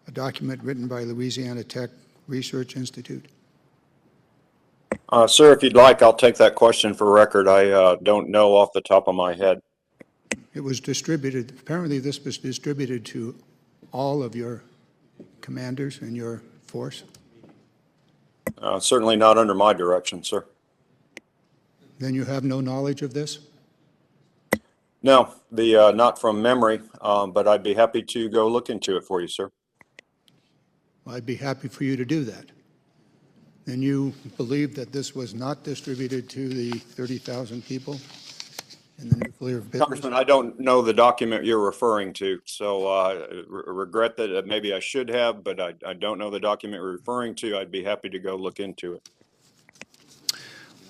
a document written by Louisiana Tech Research Institute? Sir, if you'd like, I'll take that question for record. I don't know off the top of my head. It was distributed, apparently this was distributed to all of your commanders and your force? Certainly not under my direction, sir. Then you have no knowledge of this? No, the not from memory, but I'd be happy to go look into it for you, sir. I'd be happy for you to do that. And you believe that this was not distributed to the 30,000 people in the nuclear business? Congressman, I don't know the document you're referring to, so regret that maybe I should have, but I don't know the document you're referring to. I'd be happy to go look into it.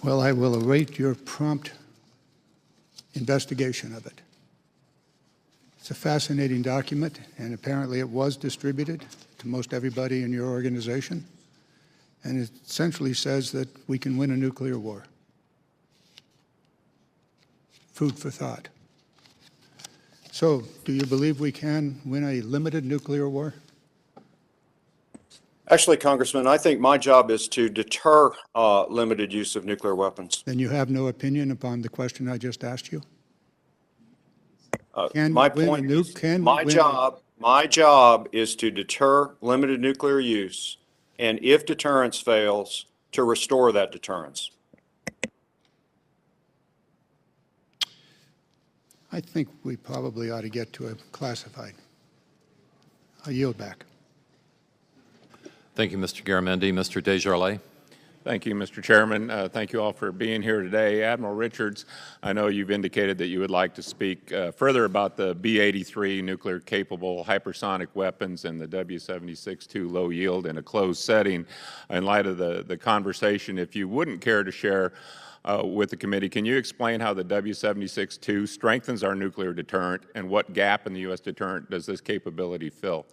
Well, I will await your prompt investigation of it. It's a fascinating document, and apparently it was distributed to most everybody in your organization. And it essentially says that we can win a nuclear war. Food for thought. So, do you believe we can win a limited nuclear war? Actually, Congressman, I think my job is to deter limited use of nuclear weapons. Then you have no opinion upon the question I just asked you? My job is to deter limited nuclear use, and if deterrence fails, to restore that deterrence. I think we probably ought to get to a classified. I yield back. Thank you, Mr. Garamendi. Mr. Desjardins. Thank you, Mr. Chairman. Thank you all for being here today. Admiral Richards, I know you've indicated that you would like to speak further about the B-83 nuclear-capable hypersonic weapons and the W-76-2 low yield in a closed setting. In light of the conversation, if you wouldn't care to share with the committee, can you explain how the W-76-2 strengthens our nuclear deterrent, and what gap in the U.S. deterrent does this capability fill?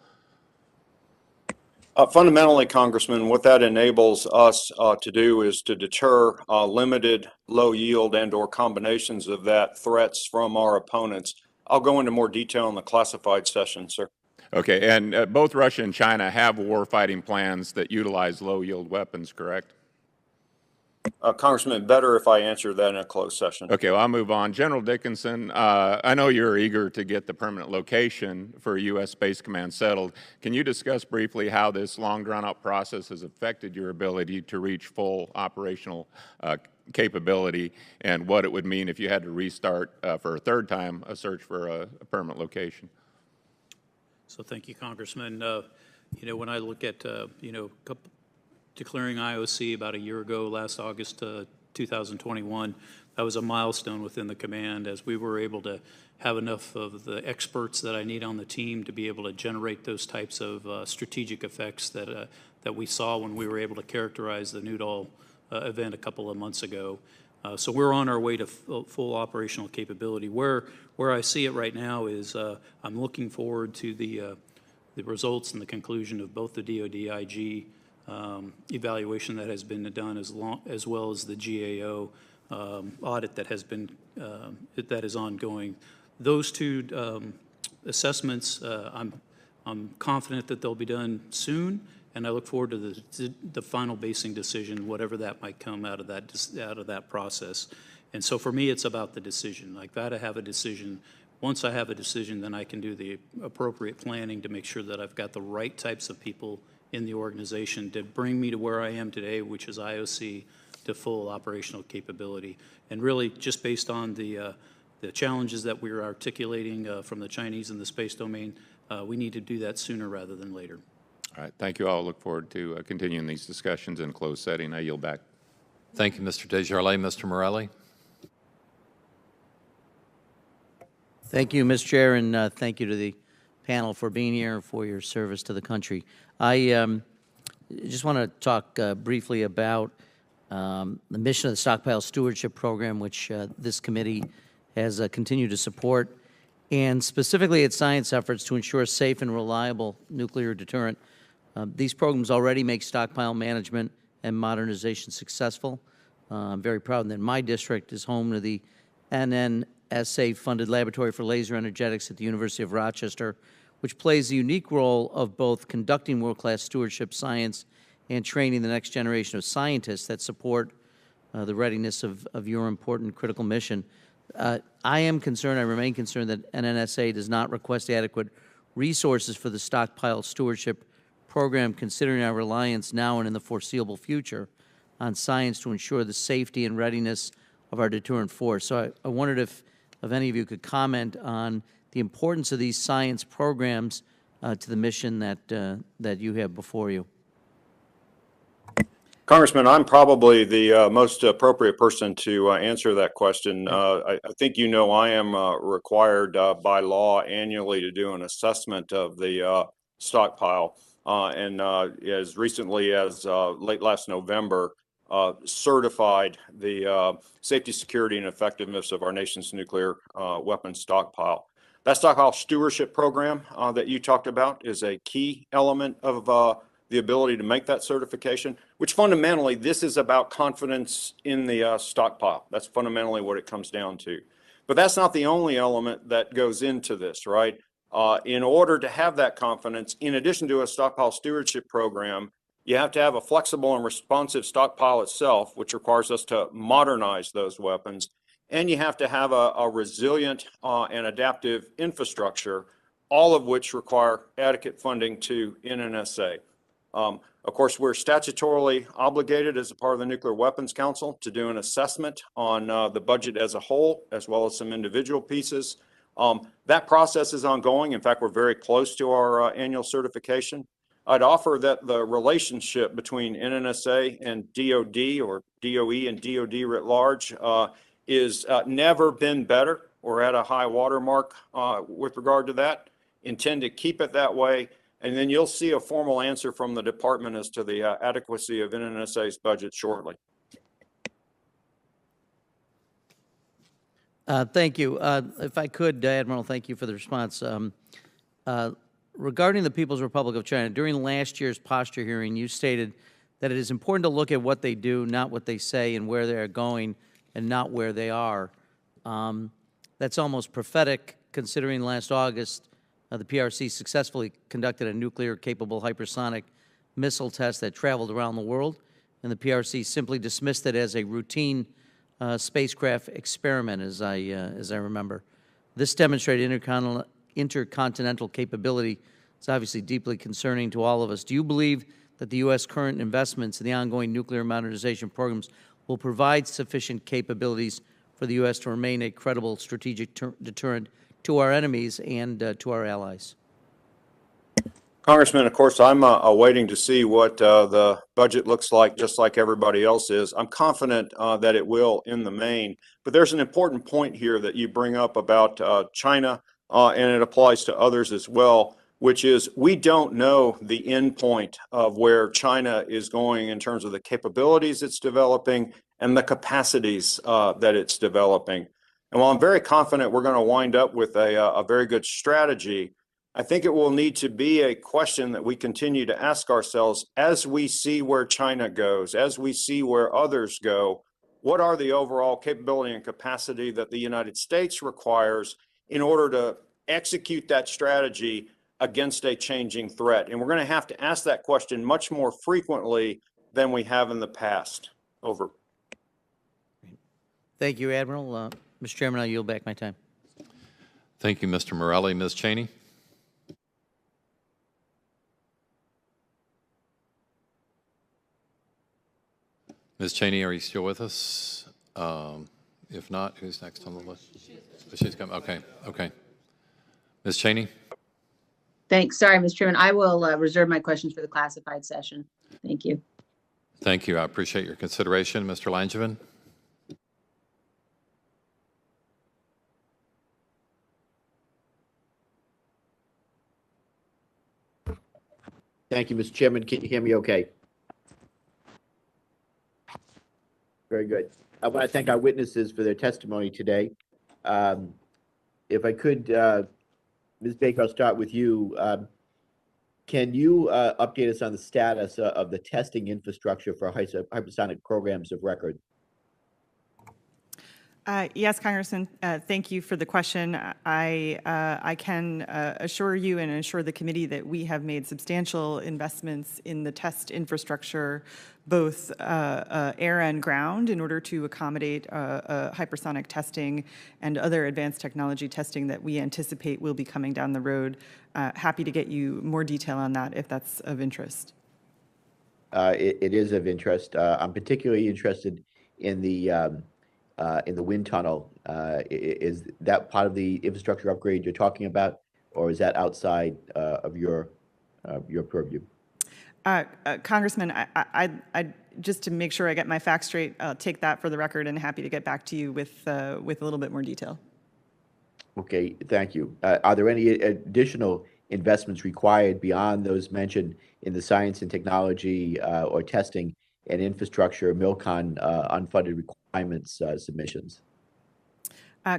Fundamentally, Congressman, what that enables us to do is to deter limited, low yield and or combinations of that threats from our opponents. I'll go into more detail in the classified session, sir. Okay, and both Russia and China have warfighting plans that utilize low yield weapons, correct? Congressman, better if I answer that in a closed session. Okay, well, I'll move on. General Dickinson, I know you're eager to get the permanent location for U.S. Space Command settled. Can you discuss briefly how this long drawn-out process has affected your ability to reach full operational capability, and what it would mean if you had to restart for a third time a search for a permanent location? So thank you, Congressman. You know, when I look at, declaring IOC about a year ago, last August 2021, that was a milestone within the command, as we were able to have enough of the experts that I need on the team to be able to generate those types of strategic effects that we saw when we were able to characterize the Noodle event a couple of months ago. So we're on our way to full operational capability. Where I see it right now is I'm looking forward to the results and the conclusion of both the DoD-IG evaluation that has been done, as well as the GAO audit that has been that is ongoing. Those two assessments, I'm confident that they'll be done soon, and I look forward to the final basing decision, whatever that might come out of that process. And so for me, it's about the decision. I've got to have a decision. Once I have a decision, then I can do the appropriate planning to make sure that I've got the right types of people in the organization to bring me to where I am today, which is IOC to full operational capability. And really, just based on the challenges that we're articulating from the Chinese in the space domain, we need to do that sooner rather than later. All right, thank you all. Look forward to continuing these discussions in a closed setting. I yield back. Thank you, Mr. Desjardins. Mr. Morelli. Thank you, Mr. Chair, and thank you to the panel for being here and for your service to the country. I just want to talk briefly about the mission of the Stockpile Stewardship Program, which this committee has continued to support, and specifically its science efforts to ensure safe and reliable nuclear deterrent. These programs already make stockpile management and modernization successful. I'm very proud that my district is home to the NNSA-funded Laboratory for Laser Energetics at the University of Rochester, which plays a unique role of both conducting world-class stewardship science and training the next generation of scientists that support the readiness of your important critical mission. I am concerned, I remain concerned, that NNSA does not request adequate resources for the Stockpile Stewardship Program, considering our reliance now and in the foreseeable future on science to ensure the safety and readiness of our deterrent force. So I wondered if any of you could comment on the importance of these science programs to the mission that you have before you. Congressman, I'm probably the most appropriate person to answer that question. I think you know I am required by law annually to do an assessment of the stockpile. And as recently as late last November, certified the safety, security, and effectiveness of our nation's nuclear weapons stockpile. That stockpile stewardship program that you talked about is a key element of the ability to make that certification, which fundamentally, this is about confidence in the stockpile. That's fundamentally what it comes down to. But that's not the only element that goes into this, right? In order to have that confidence, in addition to a stockpile stewardship program, you have to have a flexible and responsive stockpile itself, which requires us to modernize those weapons. And you have to have a resilient and adaptive infrastructure, all of which require adequate funding to NNSA. Of course, we're statutorily obligated as a part of the Nuclear Weapons Council to do an assessment on the budget as a whole, as well as some individual pieces. That process is ongoing. In fact, we're very close to our annual certification. I'd offer that the relationship between NNSA and DOD, or DOE and DOD writ large, is never been better. We're at a high watermark with regard to that. Intend to keep it that way. And then you'll see a formal answer from the department as to the adequacy of NNSA's budget shortly. Thank you. If I could, Admiral, thank you for the response. Regarding the People's Republic of China, during last year's posture hearing, you stated that it is important to look at what they do, not what they say, and where they are going, and not where they are. That's almost prophetic, considering last August, the PRC successfully conducted a nuclear-capable hypersonic missile test that traveled around the world, and the PRC simply dismissed it as a routine spacecraft experiment, as I remember. This demonstrated intercontinental capability. It's obviously deeply concerning to all of us. Do you believe that the U.S. current investments in the ongoing nuclear modernization programs will provide sufficient capabilities for the U.S. to remain a credible strategic deterrent to our enemies and to our allies? Congressman, of course, I'm waiting to see what the budget looks like, just like everybody else is. I'm confident that it will in the main. But there's an important point here that you bring up about China, and it applies to others as well, which is we don't know the end point of where China is going in terms of the capabilities it's developing and the capacities that it's developing. And while I'm very confident we're going to wind up with a very good strategy, I think it will need to be a question that we continue to ask ourselves as we see where China goes, as we see where others go. What are the overall capability and capacity that the United States requires in order to execute that strategy against a changing threat? And we're going to have to ask that question much more frequently than we have in the past. Over. Thank you, Admiral. Mr. Chairman, I yield back my time. Thank you, Mr. Morelli. Ms. Cheney? Ms. Cheney, are you still with us? If not, who's next on the list? She's coming. Okay. Okay. Ms. Cheney? Thanks. Sorry, Mr. Chairman. I will reserve my questions for the classified session. Thank you. Thank you. I appreciate your consideration. Mr. Langevin? Thank you, Mr. Chairman. Can you hear me okay? Very good. I want to thank our witnesses for their testimony today. If I could, Ms. Baker, I'll start with you. Can you update us on the status of the testing infrastructure for hypersonic programs of record? Yes, Congressman, thank you for the question. I can assure you and assure the committee that we have made substantial investments in the test infrastructure, both air and ground, in order to accommodate hypersonic testing and other advanced technology testing that we anticipate will be coming down the road. Happy to get you more detail on that if that's of interest. It is of interest. I'm particularly interested in the in the wind tunnel. Is that part of the infrastructure upgrade you're talking about, or is that outside of your purview? Congressman, I just to make sure I get my facts straight, I'll take that for the record and happy to get back to you with a little bit more detail. Okay, thank you. Are there any additional investments required beyond those mentioned in the science and technology or testing and infrastructure MILCON unfunded requirements submissions?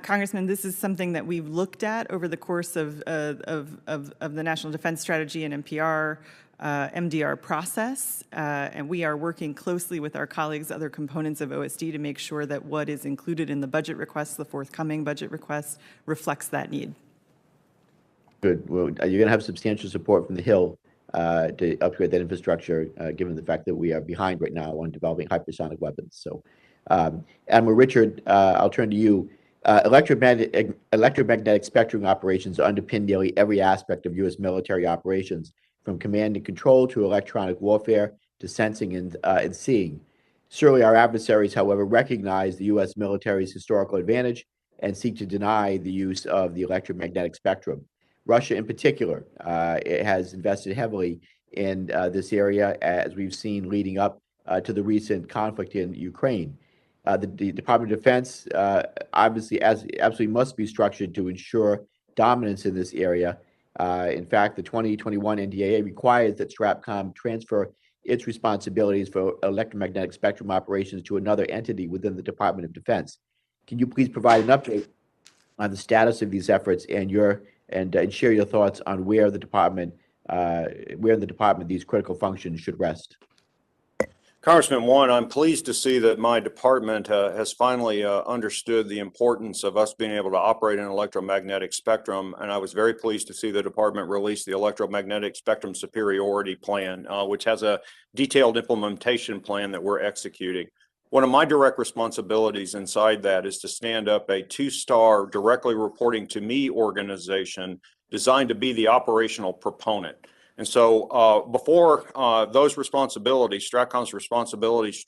Congressman, this is something that we've looked at over the course of the National Defense Strategy and NPR MDR process, and we are working closely with our colleagues, other components of OSD, to make sure that what is included in the budget request, the forthcoming budget request, reflects that need. Good. Well, you're going to have substantial support from the Hill to upgrade that infrastructure, given the fact that we are behind right now on developing hypersonic weapons. So, Admiral Richard, I'll turn to you. Electromagnetic spectrum operations underpin nearly every aspect of U.S. military operations, from command and control to electronic warfare to sensing and seeing. Surely our adversaries, however, recognize the U.S. military's historical advantage and seek to deny the use of the electromagnetic spectrum. Russia, in particular, it has invested heavily in this area, as we've seen leading up to the recent conflict in Ukraine. The Department of Defense obviously absolutely must be structured to ensure dominance in this area. In fact, the 2021 NDAA requires that STRATCOM transfer its responsibilities for electromagnetic spectrum operations to another entity within the Department of Defense. Can you please provide an update on the status of these efforts and share your thoughts on where in the department these critical functions should rest? Congressman, one, I'm pleased to see that my department has finally understood the importance of us being able to operate in electromagnetic spectrum, and I was very pleased to see the department release the electromagnetic spectrum superiority plan, which has a detailed implementation plan that we're executing. One of my direct responsibilities inside that is to stand up a 2-star directly reporting to me organization designed to be the operational proponent. And so before those responsibilities, STRATCOM's responsibilities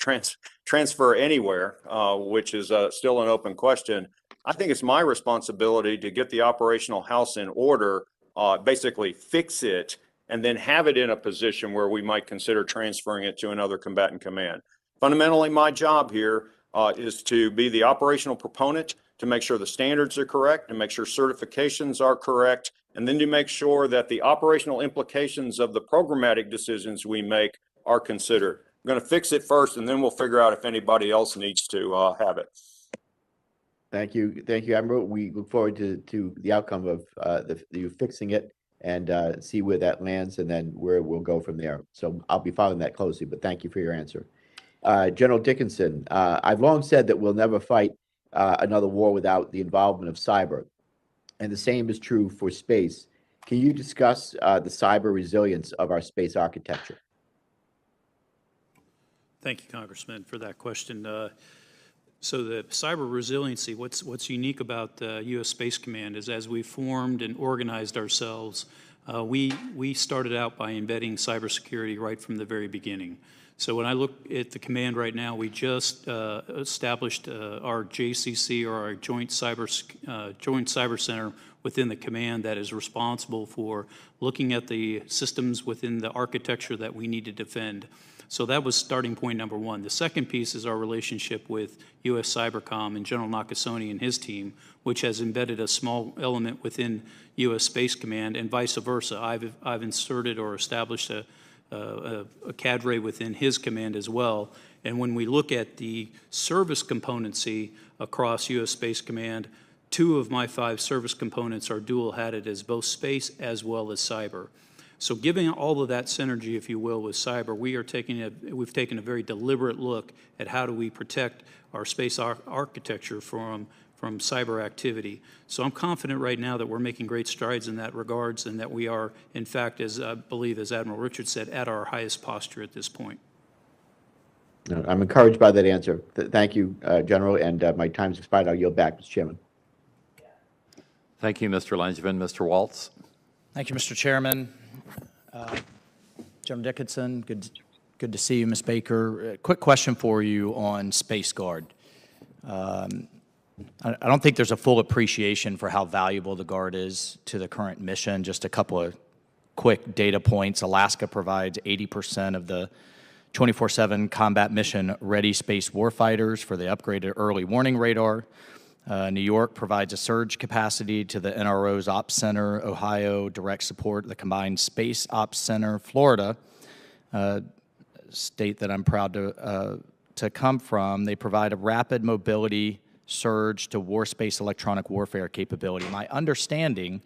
transfer anywhere, which is still an open question, I think it's my responsibility to get the operational house in order, basically fix it, and then have it in a position where we might consider transferring it to another combatant command. Fundamentally, my job here is to be the operational proponent, to make sure the standards are correct, to make sure certifications are correct, and then to make sure that the operational implications of the programmatic decisions we make are considered. I'm going to fix it first, and then we'll figure out if anybody else needs to have it. Thank you, Admiral. We look forward to the outcome of you fixing it and see where that lands, and then where we'll go from there. So I'll be following that closely, but thank you for your answer. General Dickinson, I've long said that we'll never fight another war without the involvement of cyber, and the same is true for space. Can you discuss the cyber resilience of our space architecture? Thank you, Congressman, for that question. So the cyber resiliency, what's unique about the U.S. Space Command is, as we formed and organized ourselves, we started out by embedding cybersecurity right from the very beginning. So when I look at the command right now, we just established our JCC, or our Joint Cyber Center, within the command that is responsible for looking at the systems within the architecture that we need to defend. So that was starting point number one. The second piece is our relationship with U.S. Cybercom and General Nakasone and his team, which has embedded a small element within U.S. Space Command, and vice versa. I've inserted or established a cadre within his command as well. And when we look at the service componency across U.S. Space Command, 2 of my 5 service components are dual-hatted as both space as well as cyber. So given all of that synergy, if you will, with cyber, we've taken a very deliberate look at how do we protect our space architecture from cyber activity. So I'm confident right now that we're making great strides in that regards, and that we are, in fact, as I believe, as Admiral Richard said, at our highest posture at this point. I'm encouraged by that answer. Thank you, General, and my time's expired. I'll yield back, Mr. Chairman. Thank you, Mr. Langevin. Mr. Waltz. Thank you, Mr. Chairman. General Dickinson, good to see you, Ms. Baker. Quick question for you on Space Guard. I don't think there's a full appreciation for how valuable the Guard is to the current mission. Just a couple of quick data points. Alaska provides 80% of the 24/7 combat mission ready space warfighters for the upgraded early warning radar. New York provides a surge capacity to the NRO's Ops Center. Ohio direct support the Combined Space Ops Center. Florida, state that I'm proud to come from, they provide a rapid mobility surge to war space electronic warfare capability. My understanding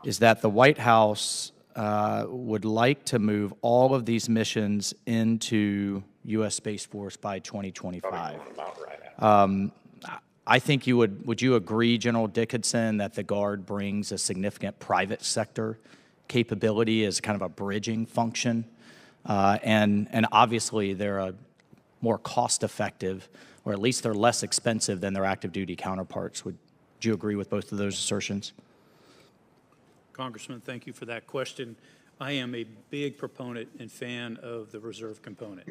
is that the White House would like to move all of these missions into U.S. Space Force by 2025. I think would you agree, General Dickinson, that the Guard brings a significant private sector capability as kind of a bridging function? And obviously they're a more cost-effective, or at least they're less expensive than their active duty counterparts. Would you agree with both of those assertions? Congressman, thank you for that question. I am a big proponent and fan of the reserve component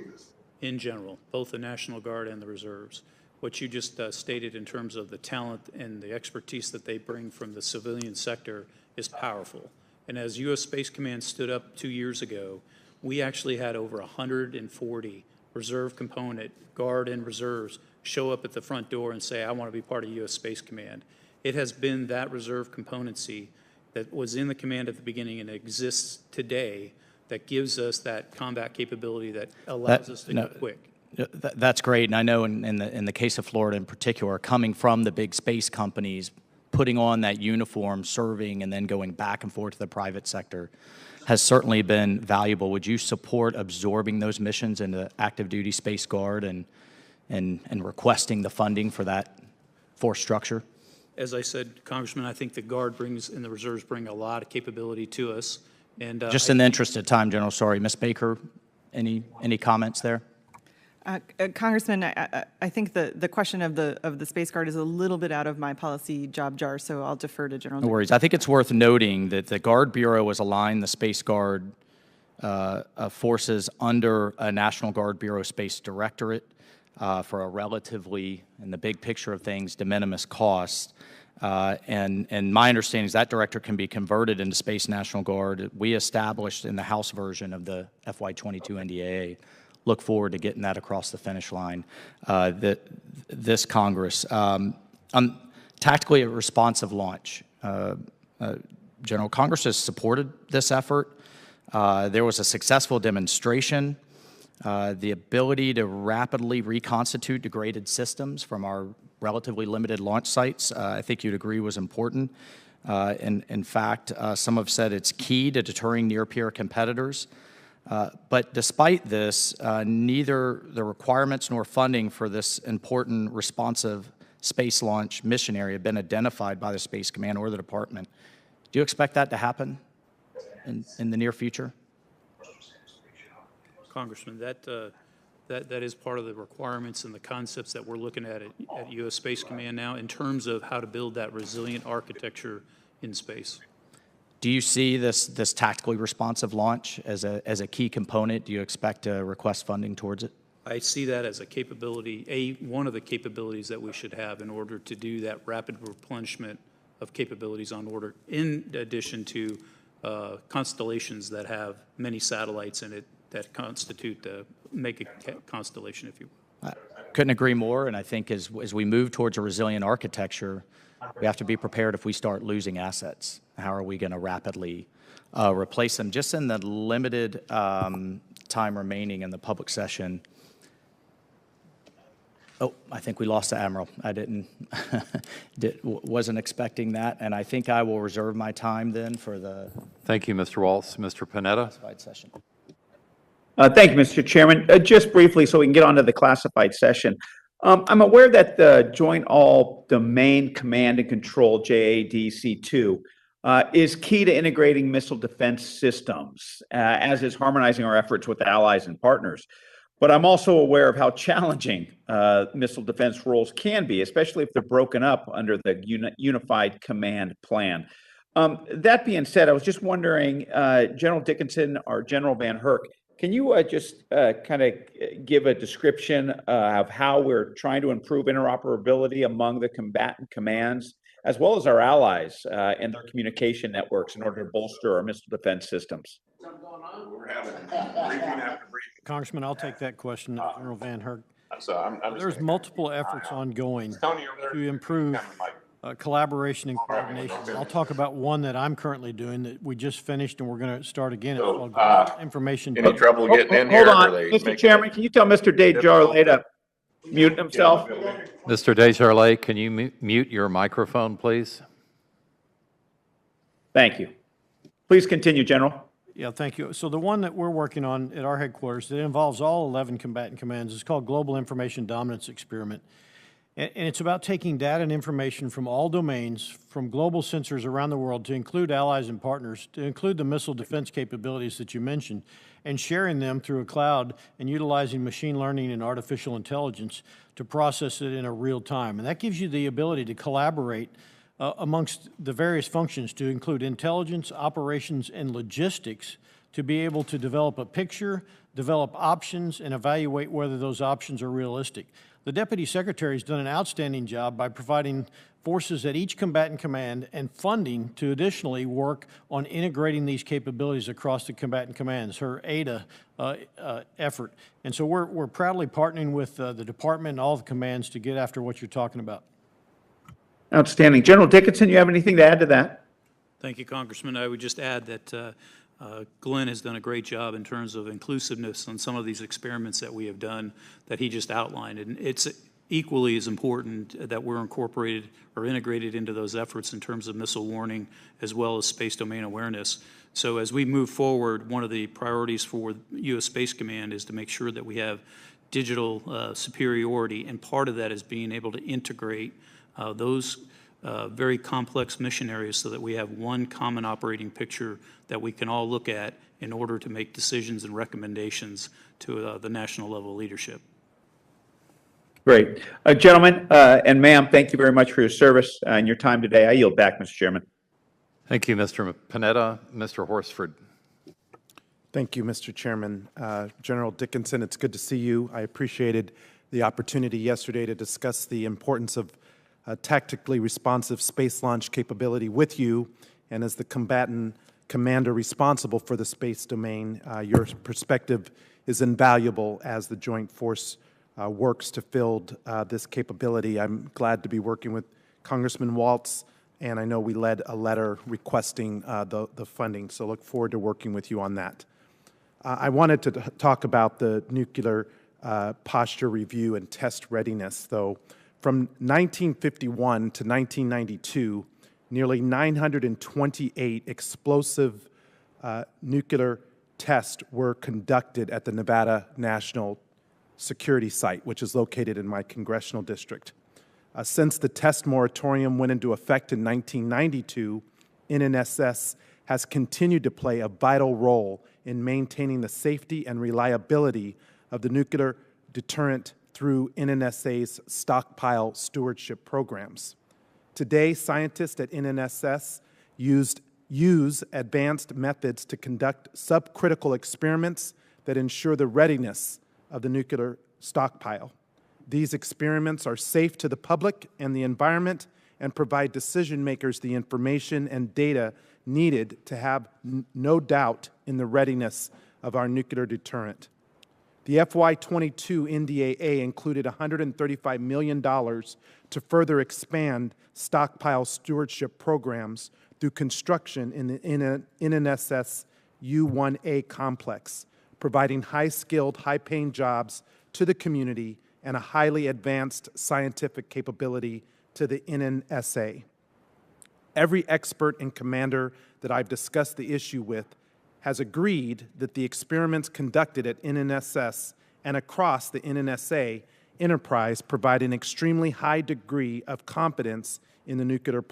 in general, both the National Guard and the reserves. What you just stated in terms of the talent and the expertise that they bring from the civilian sector is powerful. And as U.S. Space Command stood up 2 years ago, we actually had over 140 reserve component, Guard and reserves, show up at the front door and say, I want to be part of U.S. Space Command. It has been that reserve componency that was in the command at the beginning and exists today that gives us that combat capability that allows us to go quick. That's great, and I know in the case of Florida in particular, coming from the big space companies, putting on that uniform, serving, and then going back and forth to the private sector has certainly been valuable. Would you support absorbing those missions into active duty Space Guard and requesting the funding for that force structure? As I said, Congressman, I think the Guard brings and the reserves bring a lot of capability to us. And just in the interest of time, General, sorry, Ms. Baker, any comments there? Congressman, I think the question of the Space Guard is a little bit out of my policy job jar, so I'll defer to General. No worries. I think it's worth noting that the Guard Bureau has aligned the Space Guard forces under a National Guard Bureau Space Directorate for a relatively, in the big picture of things, de minimis cost. And my understanding is that director can be converted into Space National Guard. We established in the House version of the FY22 NDAA. Look forward to getting that across the finish line this Congress. Tactically a responsive launch. General, Congress has supported this effort. There was a successful demonstration. The ability to rapidly reconstitute degraded systems from our relatively limited launch sites, I think you'd agree was important. In fact, some have said it's key to deterring near-peer competitors. But despite this, neither the requirements nor funding for this important responsive space launch mission area have been identified by the Space Command or the Department. Do you expect that to happen in the near future? Congressman, that is part of the requirements and the concepts that we're looking at U.S. Space Command now in terms of how to build that resilient architecture in space. Do you see this tactically responsive launch as a key component? Do you expect to request funding towards it? I see that as a capability, one of the capabilities that we should have in order to do that rapid replenishment of capabilities on order, in addition to constellations that have many satellites in it that constitute make a constellation, if you will. I couldn't agree more, and I think as we move towards a resilient architecture, we have to be prepared if we start losing assets. How are we going to rapidly replace them? Just in the limited time remaining in the public session. Oh, I think we lost the Admiral. I wasn't expecting that, and I think I will reserve my time then for the. Thank you, Mr. Waltz. Mr. Panetta. Classified session. Thank you, Mr. Chairman. Just briefly, so we can get on to the classified session. I'm aware that the Joint All-Domain Command and Control, JADC2, is key to integrating missile defense systems, as is harmonizing our efforts with allies and partners. But I'm also aware of how challenging missile defense roles can be, especially if they're broken up under the Unified Command Plan. That being said, I was just wondering, General Dickinson or General VanHerck, Can you just kind of give a description of how we're trying to improve interoperability among the combatant commands, as well as our allies and their communication networks in order to bolster our missile defense systems? We're having briefing after briefing. Congressman, I'll take that question, General VanHerck. So I'm just There's gonna- multiple efforts ongoing Tony over there. to improve collaboration and coordination. I'll talk about one that I'm currently doing that we just finished and we're going to start again. It's So, called information. Any trouble getting in here? Hold on, Are they Mr. making Chairman, it can you tell Mr. Desjardins to mute himself? Mr. Desjardins, can you mute your microphone, please? Thank you. Please continue, General. Yeah, thank you. So the one that we're working on at our headquarters that involves all 11 combatant commands is called Global Information Dominance Experiment. And it's about taking data and information from all domains, from global sensors around the world, to include allies and partners, to include the missile defense capabilities that you mentioned, and sharing them through a cloud and utilizing machine learning and artificial intelligence to process it in a real time. And that gives you the ability to collaborate amongst the various functions to include intelligence, operations, and logistics to be able to develop a picture, develop options, and evaluate whether those options are realistic. The Deputy Secretary has done an outstanding job by providing forces at each combatant command and funding to additionally work on integrating these capabilities across the combatant commands, her ADA effort. And so we're proudly partnering with the department and all the commands to get after what you're talking about. Outstanding. General Dickinson, you have anything to add to that? Thank you, Congressman. I would just add that Glen has done a great job in terms of inclusiveness on some of these experiments that we have done that he just outlined. And it's equally as important that we're incorporated or integrated into those efforts in terms of missile warning as well as space domain awareness. So as we move forward, one of the priorities for U.S. Space Command is to make sure that we have digital superiority, and part of that is being able to integrate those very complex mission areas so that we have one common operating picture that we can all look at in order to make decisions and recommendations to the national level leadership. Great. Gentlemen and ma'am, thank you very much for your service and your time today. I yield back, Mr. Chairman. Thank you, Mr. Panetta. Mr. Horsford. Thank you, Mr. Chairman. General Dickinson, it's good to see you. I appreciated the opportunity yesterday to discuss the importance of tactically responsive space launch capability with you, and as the combatant commander responsible for the space domain, your perspective is invaluable as the Joint Force works to field this capability. I'm glad to be working with Congressman Waltz, and I know we led a letter requesting the funding, so look forward to working with you on that. I wanted to talk about the nuclear posture review and test readiness, though. From 1951 to 1992, nearly 928 explosive nuclear tests were conducted at the Nevada National Security Site, which is located in my congressional district. Since the test moratorium went into effect in 1992, NNSS has continued to play a vital role in maintaining the safety and reliability of the nuclear deterrent through NNSA's stockpile stewardship programs. Today, scientists at NNSS use advanced methods to conduct subcritical experiments that ensure the readiness of the nuclear stockpile. These experiments are safe to the public and the environment and provide decision makers the information and data needed to have no doubt in the readiness of our nuclear deterrent. The FY22 NDAA included $135 million to further expand stockpile stewardship programs through construction in the NNSS U1A complex, providing high-skilled, high-paying jobs to the community and a highly advanced scientific capability to the NNSA. Every expert and commander that I've discussed the issue with has agreed that the experiments conducted at NNSS and across the NNSA enterprise provide an extremely high degree of confidence in the nuclear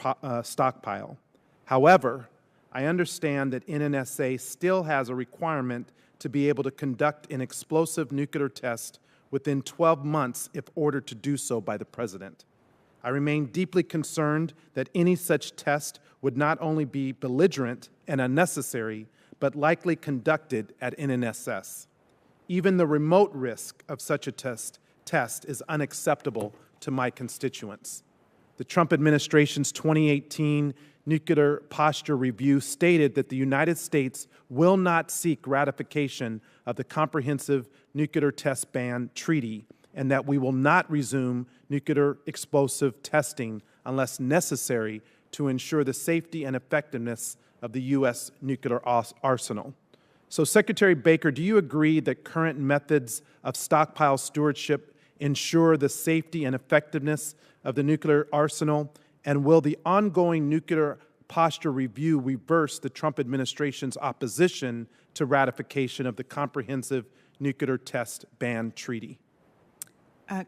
stockpile. However, I understand that NNSA still has a requirement to be able to conduct an explosive nuclear test within 12 months if ordered to do so by the President. I remain deeply concerned that any such test would not only be belligerent and unnecessary, but likely conducted at NNSS. Even the remote risk of such a test is unacceptable to my constituents. The Trump administration's 2018 Nuclear Posture Review stated that the United States will not seek ratification of the Comprehensive Nuclear Test Ban Treaty and that we will not resume nuclear explosive testing unless necessary to ensure the safety and effectiveness of the U.S. nuclear arsenal. So, Secretary Baker, do you agree that current methods of stockpile stewardship ensure the safety and effectiveness of the nuclear arsenal? And will the ongoing Nuclear Posture Review reverse the Trump administration's opposition to ratification of the Comprehensive Nuclear Test Ban Treaty?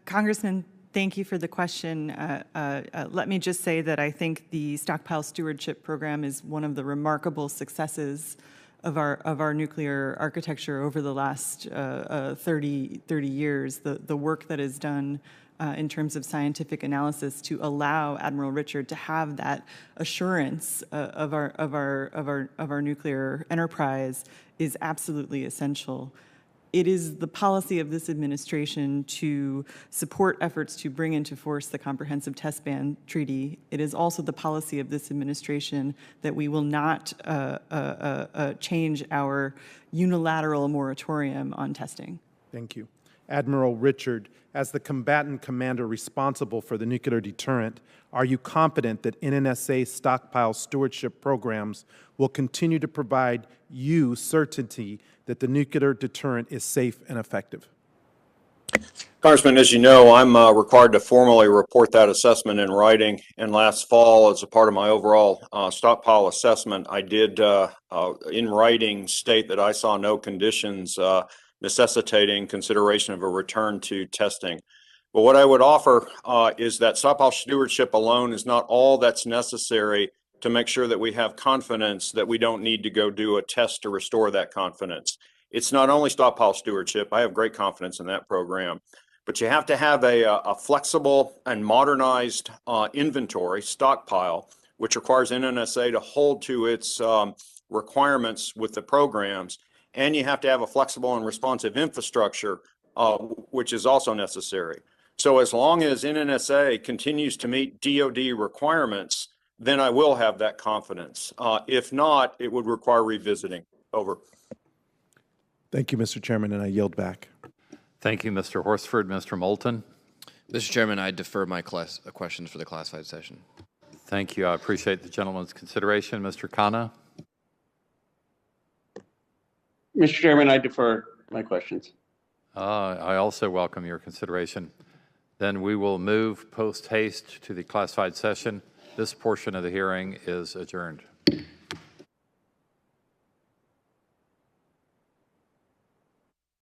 Congressman, thank you for the question. Let me just say that I think the stockpile stewardship program is one of the remarkable successes of our nuclear architecture over the last 30 years. The work that is done in terms of scientific analysis to allow Admiral Richard to have that assurance of our nuclear enterprise is absolutely essential. It is the policy of this administration to support efforts to bring into force the Comprehensive Test Ban Treaty. It is also the policy of this administration that we will not change our unilateral moratorium on testing. Thank you. Admiral Richard, as the combatant commander responsible for the nuclear deterrent, are you confident that NNSA stockpile stewardship programs will continue to provide you certainty that the nuclear deterrent is safe and effective? Congressman, as you know, I'm required to formally report that assessment in writing. And last fall, as a part of my overall stockpile assessment, I did in writing state that I saw no conditions necessitating consideration of a return to testing. But what I would offer is that stockpile stewardship alone is not all that's necessary to make sure that we have confidence that we don't need to go do a test to restore that confidence. It's not only stockpile stewardship. I have great confidence in that program. But you have to have a flexible and modernized inventory stockpile, which requires NNSA to hold to its requirements with the programs. And you have to have a flexible and responsive infrastructure, which is also necessary. So as long as NNSA continues to meet DoD requirements, then I will have that confidence. If not, it would require revisiting. Over. Thank you, Mr. Chairman, and I yield back. Thank you, Mr. Horsford. Mr. Moulton. Mr. Chairman, I defer my questions for the classified session. Thank you. I appreciate the gentleman's consideration. Mr. Khanna. Mr. Chairman, I defer my questions. I also welcome your consideration. Then we will move post haste to the classified session. This portion of the hearing is adjourned.